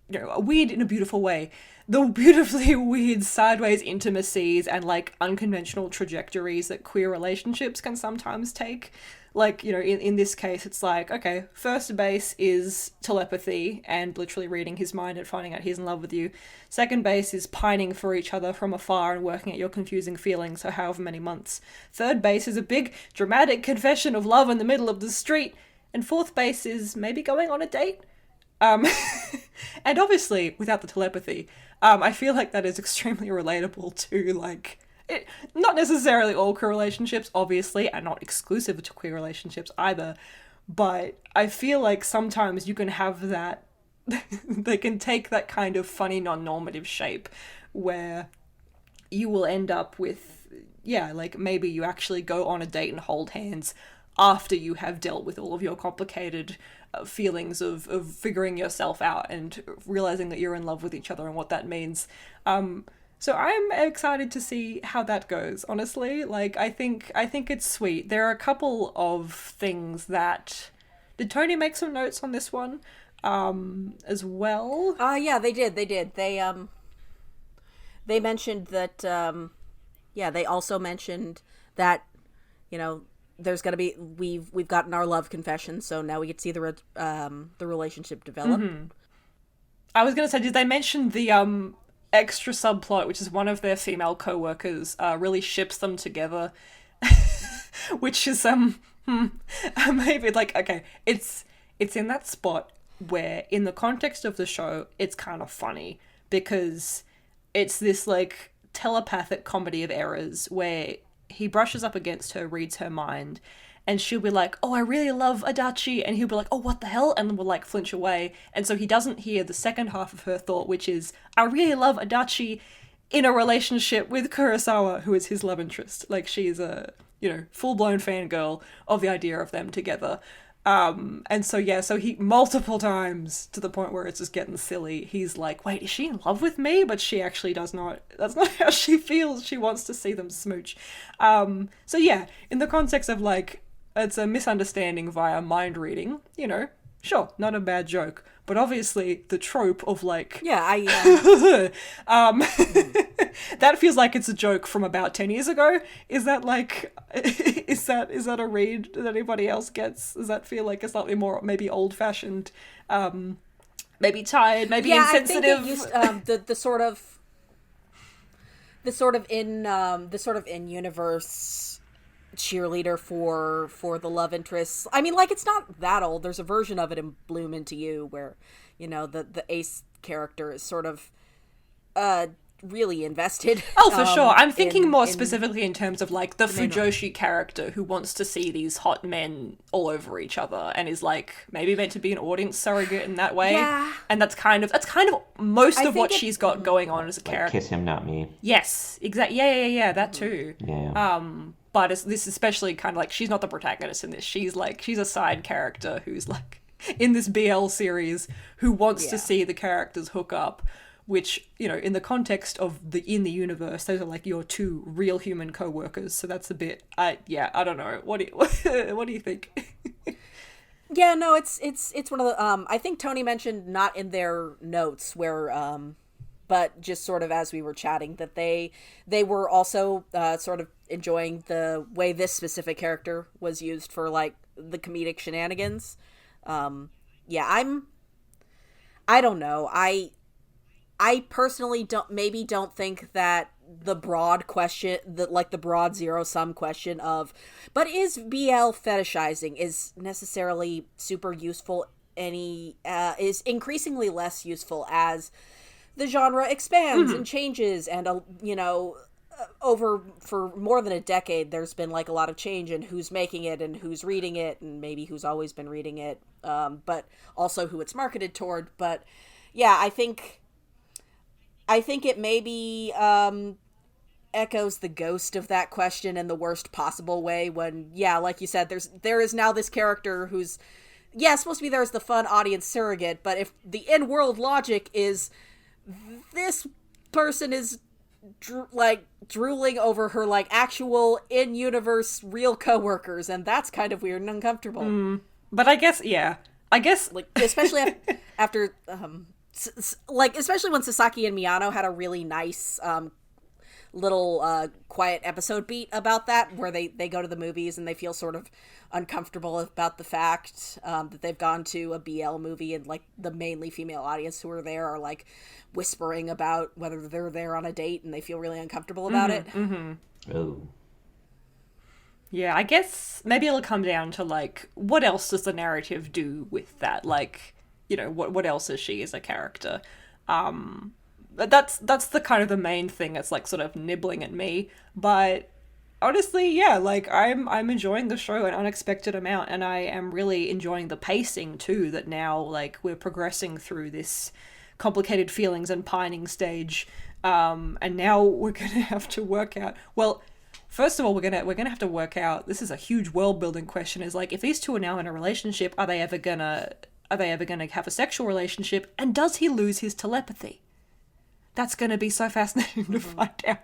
weird in a beautiful way, the beautifully weird sideways intimacies and unconventional trajectories that queer relationships can sometimes take. In this case, it's okay, first base is telepathy and literally reading his mind and finding out he's in love with you. Second base is pining for each other from afar and working at your confusing feelings for however many months. Third base is a big, dramatic confession of love in the middle of the street. And fourth base is maybe going on a date. And obviously, without the telepathy, I feel like that is extremely relatable to, not necessarily all queer relationships, obviously, and not exclusive to queer relationships either, but I feel like sometimes you can have that, they can take that kind of funny non-normative shape where you will end up with, maybe you actually go on a date and hold hands after you have dealt with all of your complicated feelings of figuring yourself out and realizing that you're in love with each other and what that means. So I'm excited to see how that goes, honestly. I think it's sweet. There are a couple of things that... Did Tony make some notes on this one? as well. Yeah, they did. They mentioned that, they also mentioned that, there's gonna be, we've gotten our love confession, so now we get to see the relationship develop. I was gonna say, did they mention the extra subplot, which is one of their female co-workers really ships them together, which is maybe like, okay, it's in that spot where in the context of the show it's kind of funny because it's this like telepathic comedy of errors where he brushes up against her, reads her mind, and she'll be like, oh, I really love Adachi, and he'll be like, oh, what the hell, and then will like flinch away, and so he doesn't hear the second half of her thought, which is, I really love Adachi in a relationship with Kurosawa, who is his love interest. Like, she's a, full-blown fangirl of the idea of them together. And so he multiple times, to the point where it's just getting silly, he's like, wait, is she in love with me? But she actually that's not how she feels. She wants to see them smooch. In the context of like, it's a misunderstanding via mind reading, sure, not a bad joke, but obviously the trope of like, that feels like it's a joke from about 10 years ago. Is that like, is that a read that anybody else gets? Does that feel like a slightly more maybe old-fashioned, maybe tired, maybe insensitive? I think it used, the sort of in-universe cheerleader for the love interests. I mean, like, it's not that old. There's a version of it in Bloom Into You where, the ace character is sort of really invested. Oh, for sure. I'm thinking more specifically in terms of like the Fujoshi character who wants to see these hot men all over each other and is like maybe meant to be an audience surrogate in that way. Yeah. And that's kind of most of what she's got going on as a character. Kiss Him Not Me. Yes, exactly. Yeah, that too. Yeah. But this especially kind of like, she's not the protagonist in this. She's a side character who's like in this BL series who wants to see the characters hook up, which, in the context of in the universe, those are like your two real human co-workers. So that's a bit, I don't know. What do you think? Yeah, no, it's one of the, I think Tony mentioned not in their notes where, but just sort of as we were chatting, that they were also sort of enjoying the way this specific character was used for like the comedic shenanigans. I don't know. I personally don't think that the broad question, the broad zero-sum question of, but is BL fetishizing is necessarily super useful, is increasingly less useful as the genre expands and changes, and over for more than a decade there's been like a lot of change in who's making it and who's reading it and maybe who's always been reading it, but also who it's marketed toward. But yeah, I think it maybe echoes the ghost of that question in the worst possible way when, like you said, there is now this character who's supposed to be there as the fun audience surrogate, but if the in-world logic is this person is drooling over her like actual in-universe real coworkers, and that's kind of weird and uncomfortable. But I guess like, especially after especially when Sasaki and Miyano had a really nice little quiet episode beat about that, where they go to the movies and they feel sort of uncomfortable about the fact that they've gone to a BL movie, and like the mainly female audience who are there are like whispering about whether they're there on a date, and they feel really uncomfortable about it. Oh. Yeah, I guess maybe it'll come down to like, what else does the narrative do with that? Like, what else is she as a character? But that's the kind of the main thing that's like sort of nibbling at me. But honestly, like I'm enjoying the show an unexpected amount, and I am really enjoying the pacing too, that now like we're progressing through this complicated feelings and pining stage, and now we're gonna have to work out, well, first of all, we're gonna have to work out, this is a huge world building question, is like, if these two are now in a relationship, are they ever gonna have a sexual relationship, and does he lose his telepathy? That's gonna be so fascinating to find out.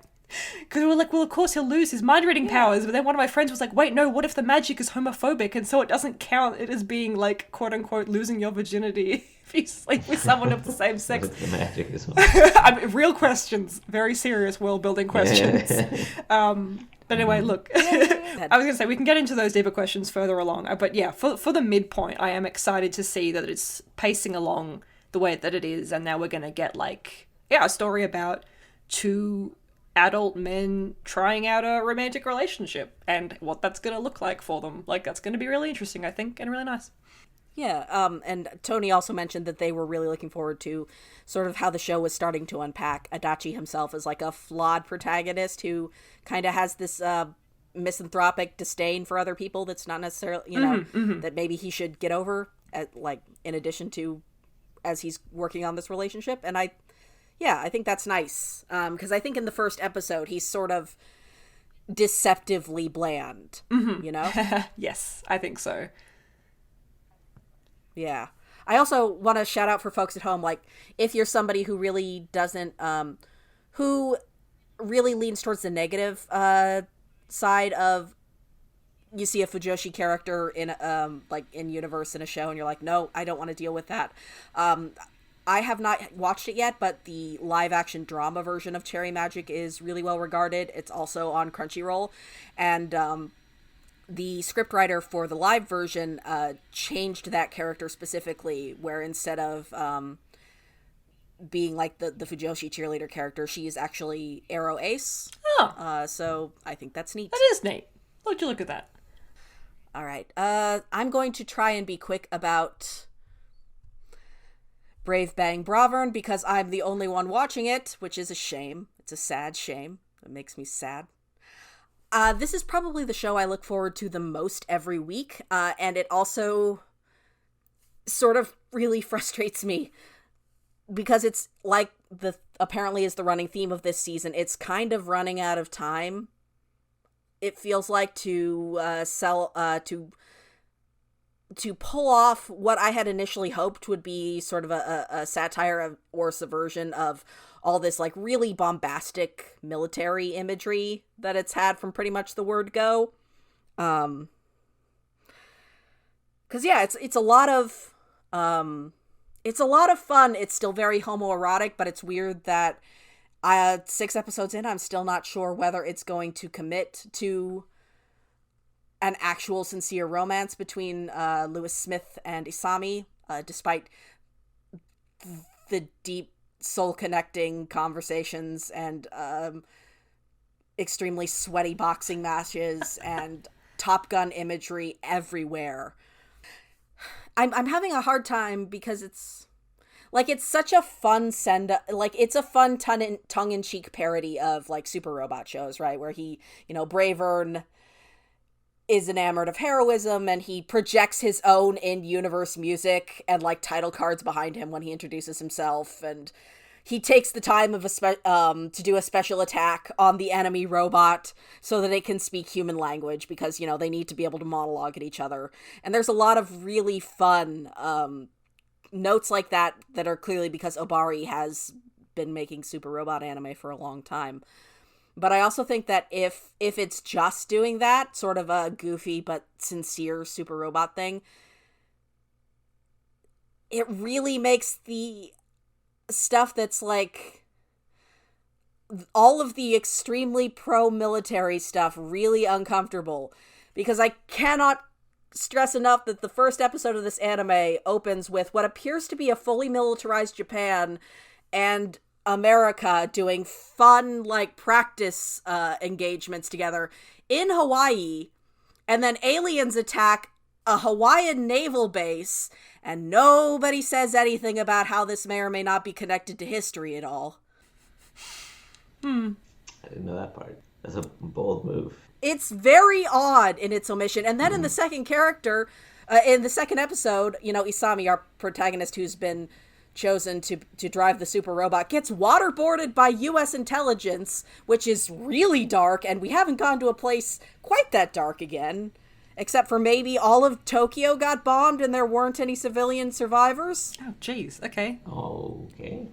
Because we're like, well, of course he'll lose his mind-reading powers, but then one of my friends was like, wait, no, what if the magic is homophobic, and so it doesn't count it as being, like, quote-unquote, losing your virginity if you sleep with someone of the same sex. What's the magic is I mean, real questions, very serious world building questions. But anyway, look, I was going to say, we can get into those deeper questions further along. But yeah, for the midpoint, I am excited to see that it's pacing along the way that it is. And now we're going to get a story about two adult men trying out a romantic relationship and what that's going to look like for them. That's going to be really interesting, I think, and really nice. Yeah, and Tony also mentioned that they were really looking forward to sort of how the show was starting to unpack Adachi himself as a flawed protagonist who kind of has this misanthropic disdain for other people that's not necessarily, that maybe he should get over, in addition to as he's working on this relationship. And I think that's nice, because I think in the first episode he's sort of deceptively bland, Yes, I think so. Yeah. I also want to shout out for folks at home, if you're somebody who really doesn't, who really leans towards the negative side of, you see a Fujoshi character in, in universe in a show, and you're like, no, I don't want to deal with that. I have not watched it yet, but the live-action drama version of Cherry Magic is really well regarded. It's also on Crunchyroll, and the scriptwriter for the live version changed that character specifically, where instead of being the Fujoshi cheerleader character, she is actually Arrow Ace. Oh. So I think that's neat. That is neat. Would you look at that? All right. I'm going to try and be quick about Brave Bang Bravern because I'm the only one watching it, which is a shame. It's a sad shame. It makes me sad. This is probably the show I look forward to the most every week, and it also sort of really frustrates me because it's apparently is the running theme of this season. It's kind of running out of time. It feels like to pull off what I had initially hoped would be sort of a satire or subversion of all this really bombastic military imagery that it's had from pretty much the word go. 'Cause yeah, it's a lot of fun. It's still very homoerotic, but it's weird that 6 episodes in, I'm still not sure whether it's going to commit to an actual sincere romance between Lewis Smith and Isami, despite the deep soul-connecting conversations and extremely sweaty boxing matches and Top Gun imagery everywhere. I'm having a hard time because it's such a fun it's a fun tongue-in-cheek parody of super robot shows, right? Where he, Bravern is enamored of heroism and he projects his own in-universe music and title cards behind him when he introduces himself, and he takes the time of to do a special attack on the enemy robot so that it can speak human language because, they need to be able to monologue at each other. And there's a lot of really fun notes like that are clearly because Obari has been making super robot anime for a long time. But I also think that if it's just doing that, sort of a goofy but sincere super robot thing, it really makes the stuff that's all of the extremely pro-military stuff really uncomfortable. Because I cannot stress enough that the first episode of this anime opens with what appears to be a fully militarized Japan and America doing fun practice engagements together in Hawaii, and then aliens attack a Hawaiian naval base and nobody says anything about how this may or may not be connected to history at all. I didn't know that part. That's a bold move. It's very odd in its omission. And then in the second in the second episode, Isami, our protagonist who's been chosen to drive the super robot, gets waterboarded by U.S. intelligence, which is really dark, and we haven't gone to a place quite that dark again, except for maybe all of Tokyo got bombed and there weren't any civilian survivors. Oh, jeez. Okay. Okay.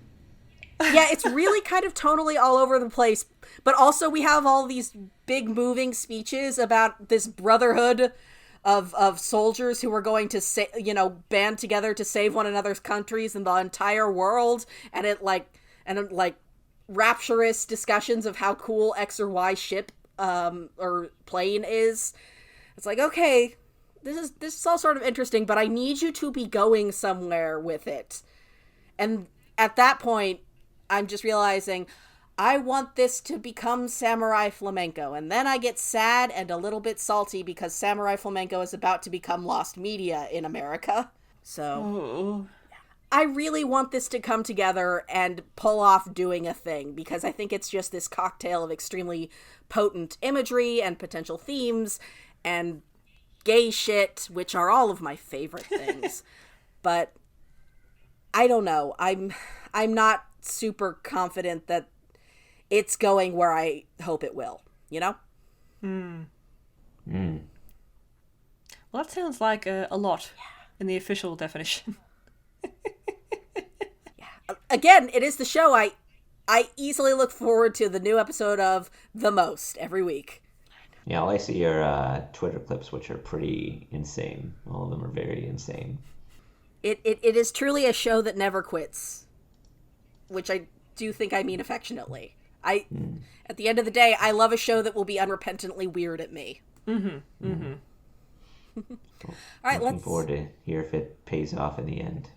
Yeah, it's really kind of tonally all over the place, but also we have all these big moving speeches about this brotherhood of soldiers who were going to band together to save one another's countries and the entire world, and it rapturous discussions of how cool X or Y ship or plane is. It's like, okay, this is all sort of interesting, but I need you to be going somewhere with it. And at that point, I'm just realizing I want this to become Samurai Flamenco. And then I get sad and a little bit salty because Samurai Flamenco is about to become lost media in America. So I really want this to come together and pull off doing a thing, because I think it's just this cocktail of extremely potent imagery and potential themes and gay shit, which are all of my favorite things. But I don't know. I'm not super confident that it's going where I hope it will, you know? Well, that sounds like a lot in the official definition. Again, it is the show I easily look forward to the new episode of the most every week. Yeah, all I see are Twitter clips, which are pretty insane. All of them are very insane. It is truly a show that never quits, which I do think I mean affectionately. At the end of the day, I love a show that will be unrepentantly weird at me. All right, looking forward to hear if it pays off in the end.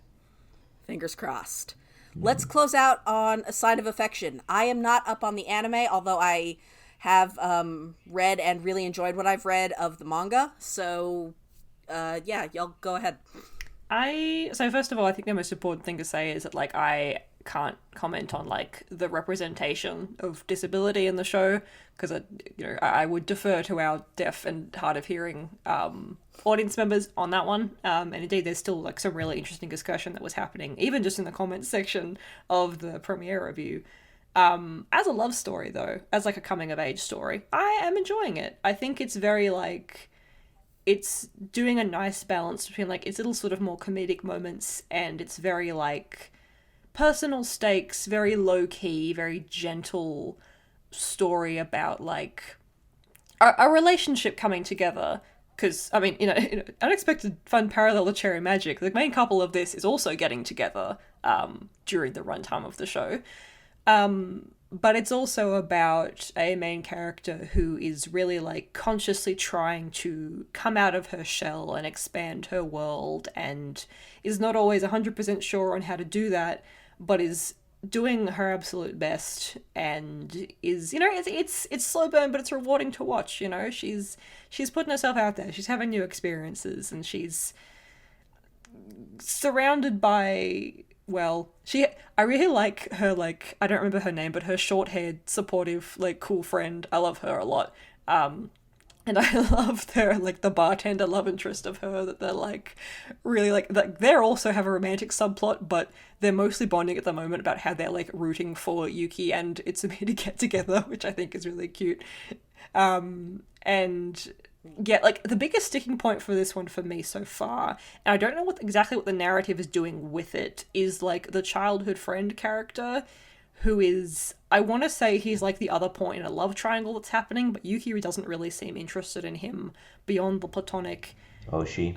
Fingers crossed. Let's close out on A Sign of Affection. I am not up on the anime, although I have read and really enjoyed what I've read of the manga. So, y'all go ahead. So first of all, I think the most important thing to say is that, like, I can't comment on, like, the representation of disability in the show, because I would defer to our deaf and hard of hearing audience members on that one. And indeed, there's still, like, some really interesting discussion that was happening, even just in the comments section of the premiere review. As a love story, though, as, like, a coming-of-age story, I am enjoying it. I think it's very, like, it's doing a nice balance between, like, its little sort of more comedic moments, and it's very, like, personal stakes, very low-key, very gentle story about, like, a relationship coming together. Because, I mean, unexpected fun parallel to Cherry Magic, the main couple of this is also getting together during the runtime of the show. But it's also about a main character who is really, like, consciously trying to come out of her shell and expand her world, and is not always 100% sure on how to do that, but is doing her absolute best, and is, it's slow burn, but it's rewarding to watch. She's putting herself out there, she's having new experiences, and she's surrounded by, well, I really like her, like, I don't remember her name, but her short-haired, supportive, like, cool friend. I love her a lot. And I love their, like, the bartender love interest of her, that they're, like, really, like, they also have a romantic subplot, but they're mostly bonding at the moment about how they're, like, rooting for Yuki and Itsumi to get together, which I think is really cute. And yeah, like, the biggest sticking point for this one for me so far, and I don't know exactly what the narrative is doing with it, is, like, the childhood friend character, who is, I want to say he's, like, the other point in a love triangle that's happening, but Yuki doesn't really seem interested in him beyond the platonic. Oh, she?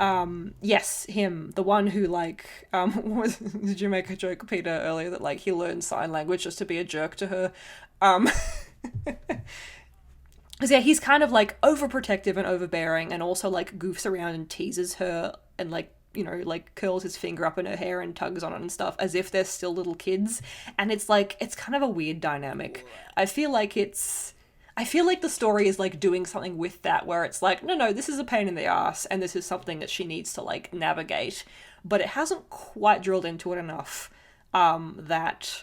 Yes, him. The one who, like, did you make a joke, Peter, earlier, that, like, he learned sign language just to be a jerk to her? Because, yeah, he's kind of, like, overprotective and overbearing, and also, like, goofs around and teases her, and, like, like, curls his finger up in her hair and tugs on it and stuff, as if they're still little kids. And it's, like, it's kind of a weird dynamic. I feel like the story is, like, doing something with that, where it's like, no, this is a pain in the ass, and this is something that she needs to, like, navigate. But it hasn't quite drilled into it enough that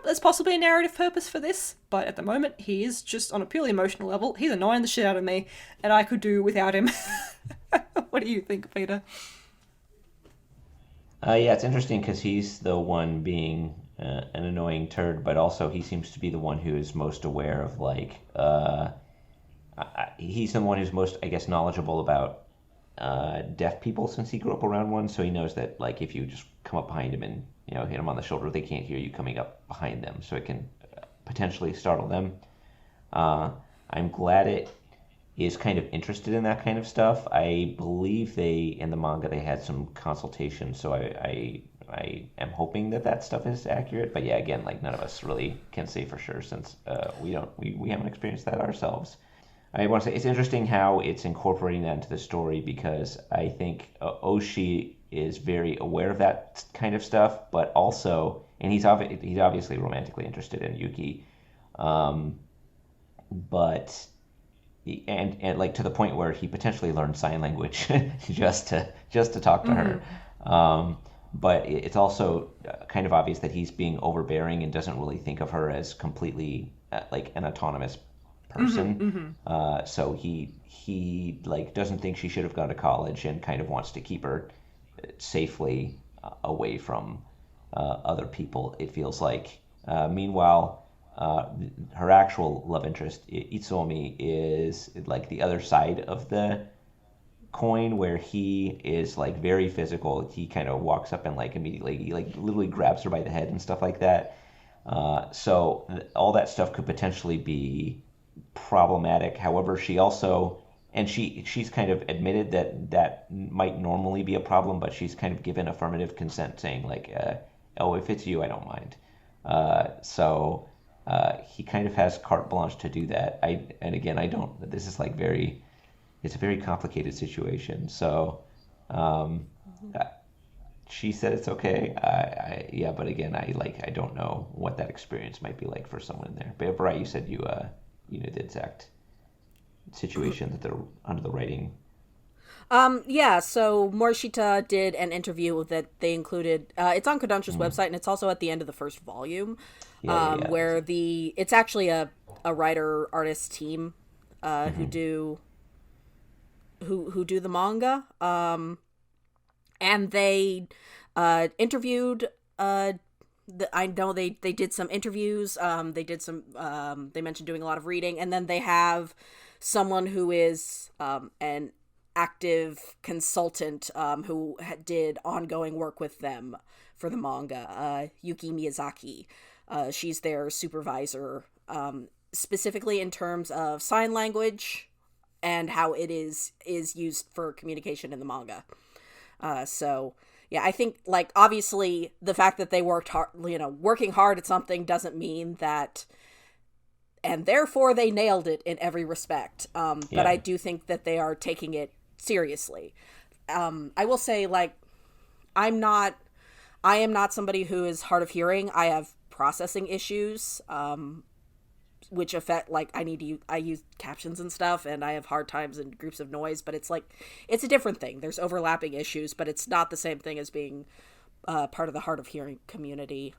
there's possibly a narrative purpose for this, but at the moment, he is just, on a purely emotional level, he's annoying the shit out of me, and I could do without him. What do you think, Peter? Yeah, it's interesting because he's the one being an annoying turd, but also he seems to be the one who is most aware of, like, he's the one who's most, I guess, knowledgeable about deaf people, since he grew up around one, so he knows that, like, if you just come up behind him and, hit him on the shoulder, they can't hear you coming up behind them, so it can potentially startle them. I'm glad it is kind of interested in that kind of stuff. I believe in the manga they had some consultation, so I am hoping that stuff is accurate. But yeah, again, like none of us really can say for sure since we haven't experienced that ourselves. I want to say it's interesting how it's incorporating that into the story because I think Oshi is very aware of that kind of stuff, but also, and he's obviously romantically interested in Yuki, but and like to the point where he potentially learned sign language just to talk to her. But it's also kind of obvious that he's being overbearing and doesn't really think of her as completely like an autonomous person. So he like doesn't think she should have gone to college and kind of wants to keep her safely away from other people. It feels like. Meanwhile, her actual love interest, Itsuomi, is like the other side of the coin where he is like very physical. He kind of walks up and like immediately he like literally grabs her by the head and stuff like that. So all that stuff could potentially be problematic. However, she also and she's kind of admitted that might normally be a problem, but she's kind of given affirmative consent, saying like, "Oh, if it's you, I don't mind." So he kind of has carte blanche to do that. And again, I don't. This is like it's a very complicated situation. So she said it's okay. Yeah, but again, I don't know what that experience might be like for someone in there. But Vrai, you said you know the exact situation that they're under the writing. Yeah, so Morishita did an interview that they included. It's on Kodansha's website, and it's also at the end of the first volume, Yeah. where it's actually a writer artist team who do the manga, and they interviewed. I know they did some interviews. They did some. They mentioned doing a lot of reading, and then they have someone who is an active consultant who did ongoing work with them for the manga, Yuki Miyazaki. She's their supervisor, specifically in terms of sign language and how it is used for communication in the manga. So yeah, I think like obviously the fact that they worked hard, working hard at something doesn't mean that, and therefore they nailed it in every respect. But I do think that they are taking it seriously. I will say, like, I am not somebody who is hard of hearing. I have processing issues, which affect, like, I use captions and stuff, and I have hard times in groups of noise, but it's like, it's a different thing. There's overlapping issues, but it's not the same thing as being part of the hard of hearing community.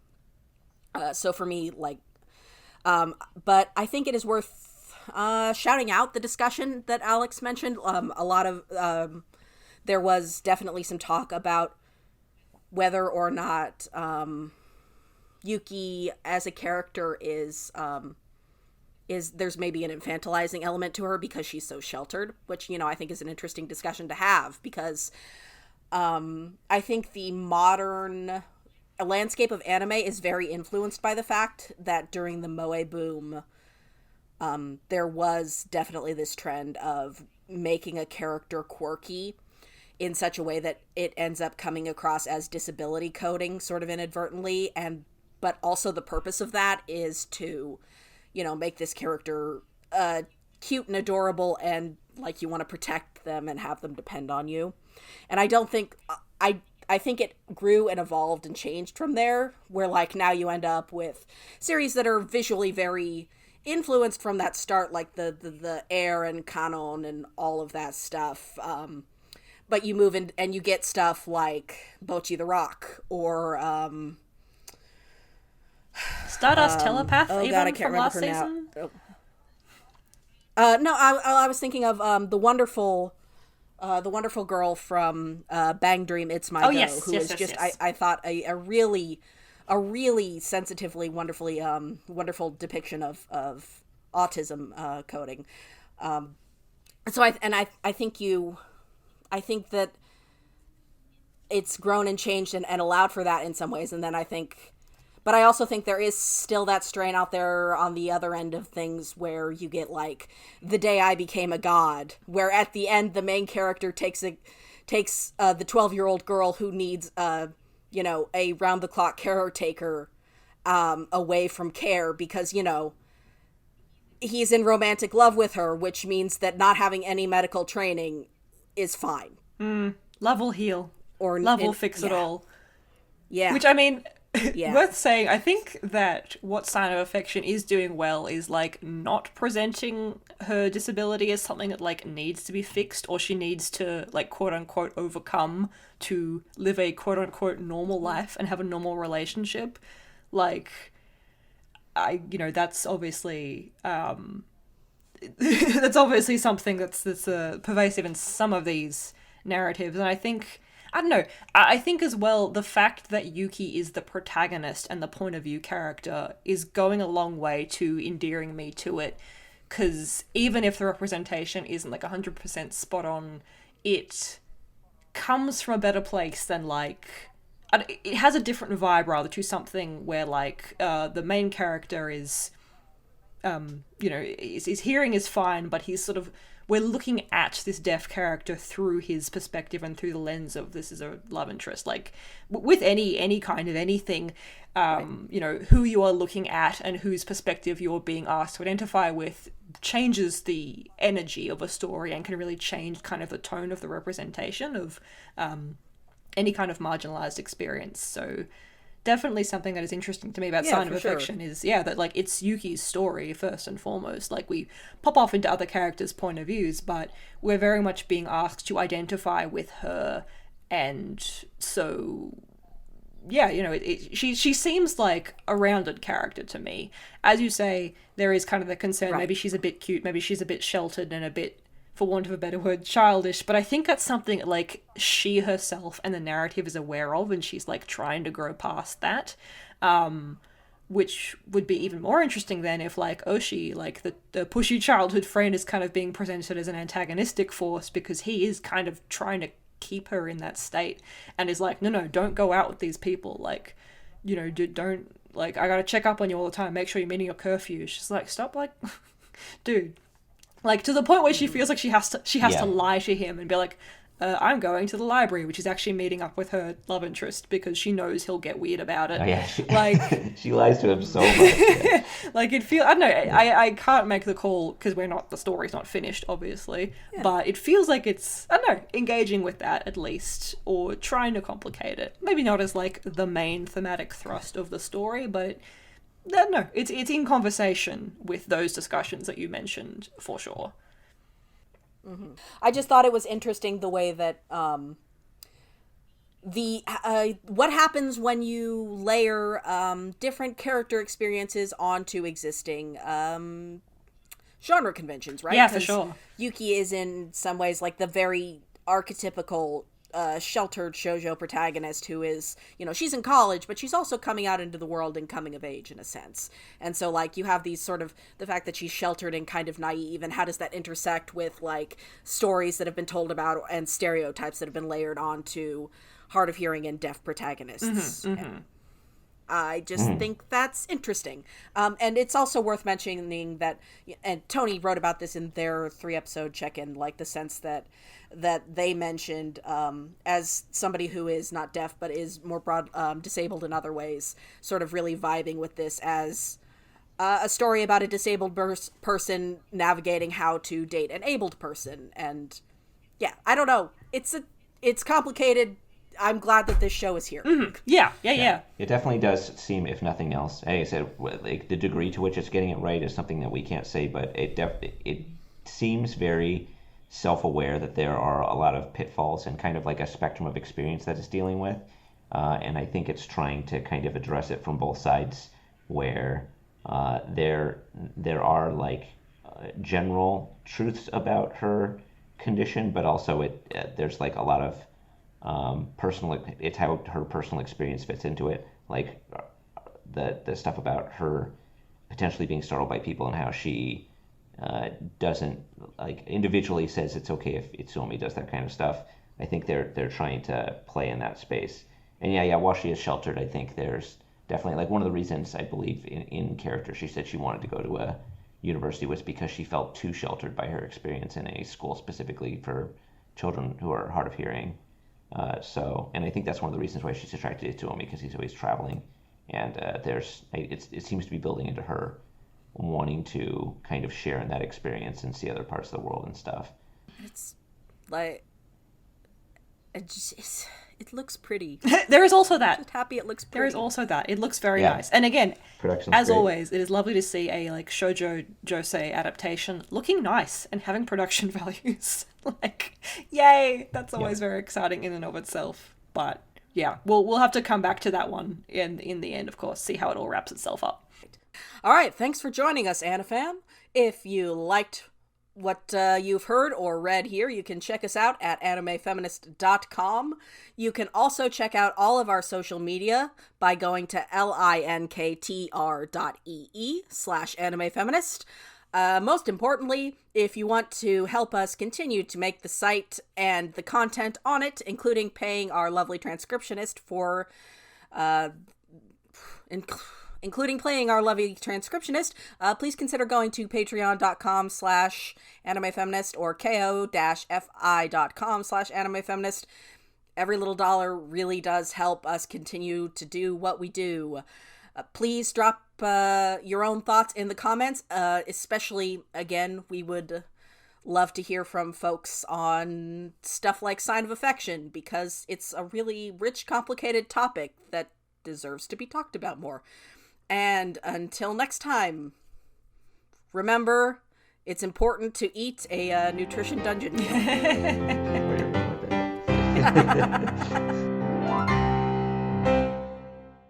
So for me, like, but I think it is worth shouting out the discussion that Alex mentioned. A lot of there was definitely some talk about whether or not Yuki as a character is there's maybe an infantilizing element to her because she's so sheltered, which I think is an interesting discussion to have, because I think the modern landscape of anime is very influenced by the fact that during the moe boom, there was definitely this trend of making a character quirky in such a way that it ends up coming across as disability coding sort of inadvertently, but also the purpose of that is to, make this character cute and adorable, and like you want to protect them and have them depend on you. And I don't think I think it grew and evolved and changed from there, where like now you end up with series that are visually very influenced from that start, like the Air and Kanon and all of that stuff. But you move in and you get stuff like Bocchi the Rock or Stardust Telepath, oh even god, I can't from remember last her season. now. No, I was thinking of the wonderful girl from Bang Dream It's My Go, yes, who yes, is yes, just yes. I thought a really sensitively wonderfully wonderful depiction of autism coding. So I think that it's grown and changed and allowed for that in some ways, and then I think, But I also think there is still that strain out there on the other end of things where you get like The Day I Became a God, where at the end the main character takes the 12-year-old girl who needs a round the clock caretaker away from care because he's in romantic love with her, which means that not having any medical training is fine. Love will heal, or love will fix it all. Yeah, which I mean. Yeah. Worth saying, I think that what Sign of Affection is doing well is, like, not presenting her disability as something that, like, needs to be fixed or she needs to, like, quote-unquote overcome to live a quote-unquote normal life and have a normal relationship. Like, that's obviously, that's obviously something that's pervasive in some of these narratives, and I don't know. I think as well, the fact that Yuki is the protagonist and the point of view character is going a long way to endearing me to it. Because even if the representation isn't like 100% spot on, it comes from a better place than like... It has a different vibe rather to something where like the main character is... his hearing is fine, but he's sort of... We're looking at this deaf character through his perspective and through the lens of this is a love interest. Like, with any kind of anything, who you are looking at and whose perspective you're being asked to identify with changes the energy of a story and can really change kind of the tone of the representation of any kind of marginalized experience. So... definitely something that is interesting to me about Sign of Affection is, that, like, it's Yuki's story, first and foremost. Like, we pop off into other characters' point of views, but we're very much being asked to identify with her, and so, she seems like a rounded character to me. As you say, there is kind of the concern, maybe she's a bit cute, maybe she's a bit sheltered and a bit, for want of a better word, childish, but I think that's something like she herself and the narrative is aware of, and she's like trying to grow past that, which would be even more interesting than if like Oshi, like the pushy childhood friend, is kind of being presented as an antagonistic force because he is kind of trying to keep her in that state and is like, no, don't go out with these people, like, don't, like, I gotta check up on you all the time, make sure you're meeting your curfew. She's like, stop, like, dude. Like, to the point where she feels like she has to lie to him and be like, I'm going to the library, which is actually meeting up with her love interest because she knows he'll get weird about it. Oh, yeah. Like, she lies to him so much. Yeah. Like, it feels... I don't know. I can't make the call because the story's not finished, obviously. Yeah. But it feels like it's, I don't know, engaging with that at least, or trying to complicate it. Maybe not as, like, the main thematic thrust of the story, but... No, it's in conversation with those discussions that you mentioned, for sure. Mm-hmm. I just thought it was interesting the way that what happens when you layer different character experiences onto existing genre conventions, right? Yeah, for sure. Yuki is in some ways like the very archetypical sheltered shoujo protagonist who is, she's in college, but she's also coming out into the world and coming of age in a sense. And so, like, you have these sort of, the fact that she's sheltered and kind of naive, and how does that intersect with, like, stories that have been told about and stereotypes that have been layered onto hard of hearing and deaf protagonists. Mm-hmm, mm-hmm. I just think that's interesting. And it's also worth mentioning that, and Tony wrote about this in their 3-episode check-in, like the sense that they mentioned, as somebody who is not deaf but is more disabled in other ways, sort of really vibing with this as a story about a disabled person navigating how to date an abled person. And yeah, I don't know. It's complicated. I'm glad that this show is here. Mm-hmm. Yeah. It definitely does seem, if nothing else, like I said, like the degree to which it's getting it right is something that we can't say, but it seems very self-aware that there are a lot of pitfalls and kind of like a spectrum of experience that it's dealing with, and I think it's trying to kind of address it from both sides, where there are like general truths about her condition, but also there's like a lot of it's how her personal experience fits into it, like the stuff about her potentially being startled by people and how she doesn't, like, individually says it's okay if Itsumi does that kind of stuff. I think they're trying to play in that space. And yeah, while she is sheltered, I think there's definitely, like, one of the reasons I believe in character, she said she wanted to go to a university was because she felt too sheltered by her experience in a school specifically for children who are hard of hearing. And I think that's one of the reasons why she's attracted to him, because he's always traveling, and it seems to be building into her wanting to kind of share in that experience and see other parts of the world and stuff. It's like it looks pretty. There is also that. I'm just happy it looks pretty. There is also that. It looks very nice. And again, as great. Always, it is lovely to see a like shoujo josei adaptation looking nice and having production values. Like, yay! That's always very exciting in and of itself. But yeah, we'll have to come back to that one in the end, of course, see how it all wraps itself up. All right, thanks for joining us, AniFam. If you liked what you've heard or read here, you can check us out at animefeminist.com. You can also check out all of our social media by going to linktr.ee/animefeminist. Most importantly, if you want to help us continue to make the site and the content on it, including paying our lovely transcriptionist for including playing our lovely transcriptionist, please consider going to patreon.com/animefeminist or ko-fi.com/animefeminist. Every little dollar really does help us continue to do what we do. Please drop your own thoughts in the comments, especially, again, we would love to hear from folks on stuff like sign of affection, because it's a really rich, complicated topic that deserves to be talked about more. And until next time, remember, it's important to eat a nutrition dungeon.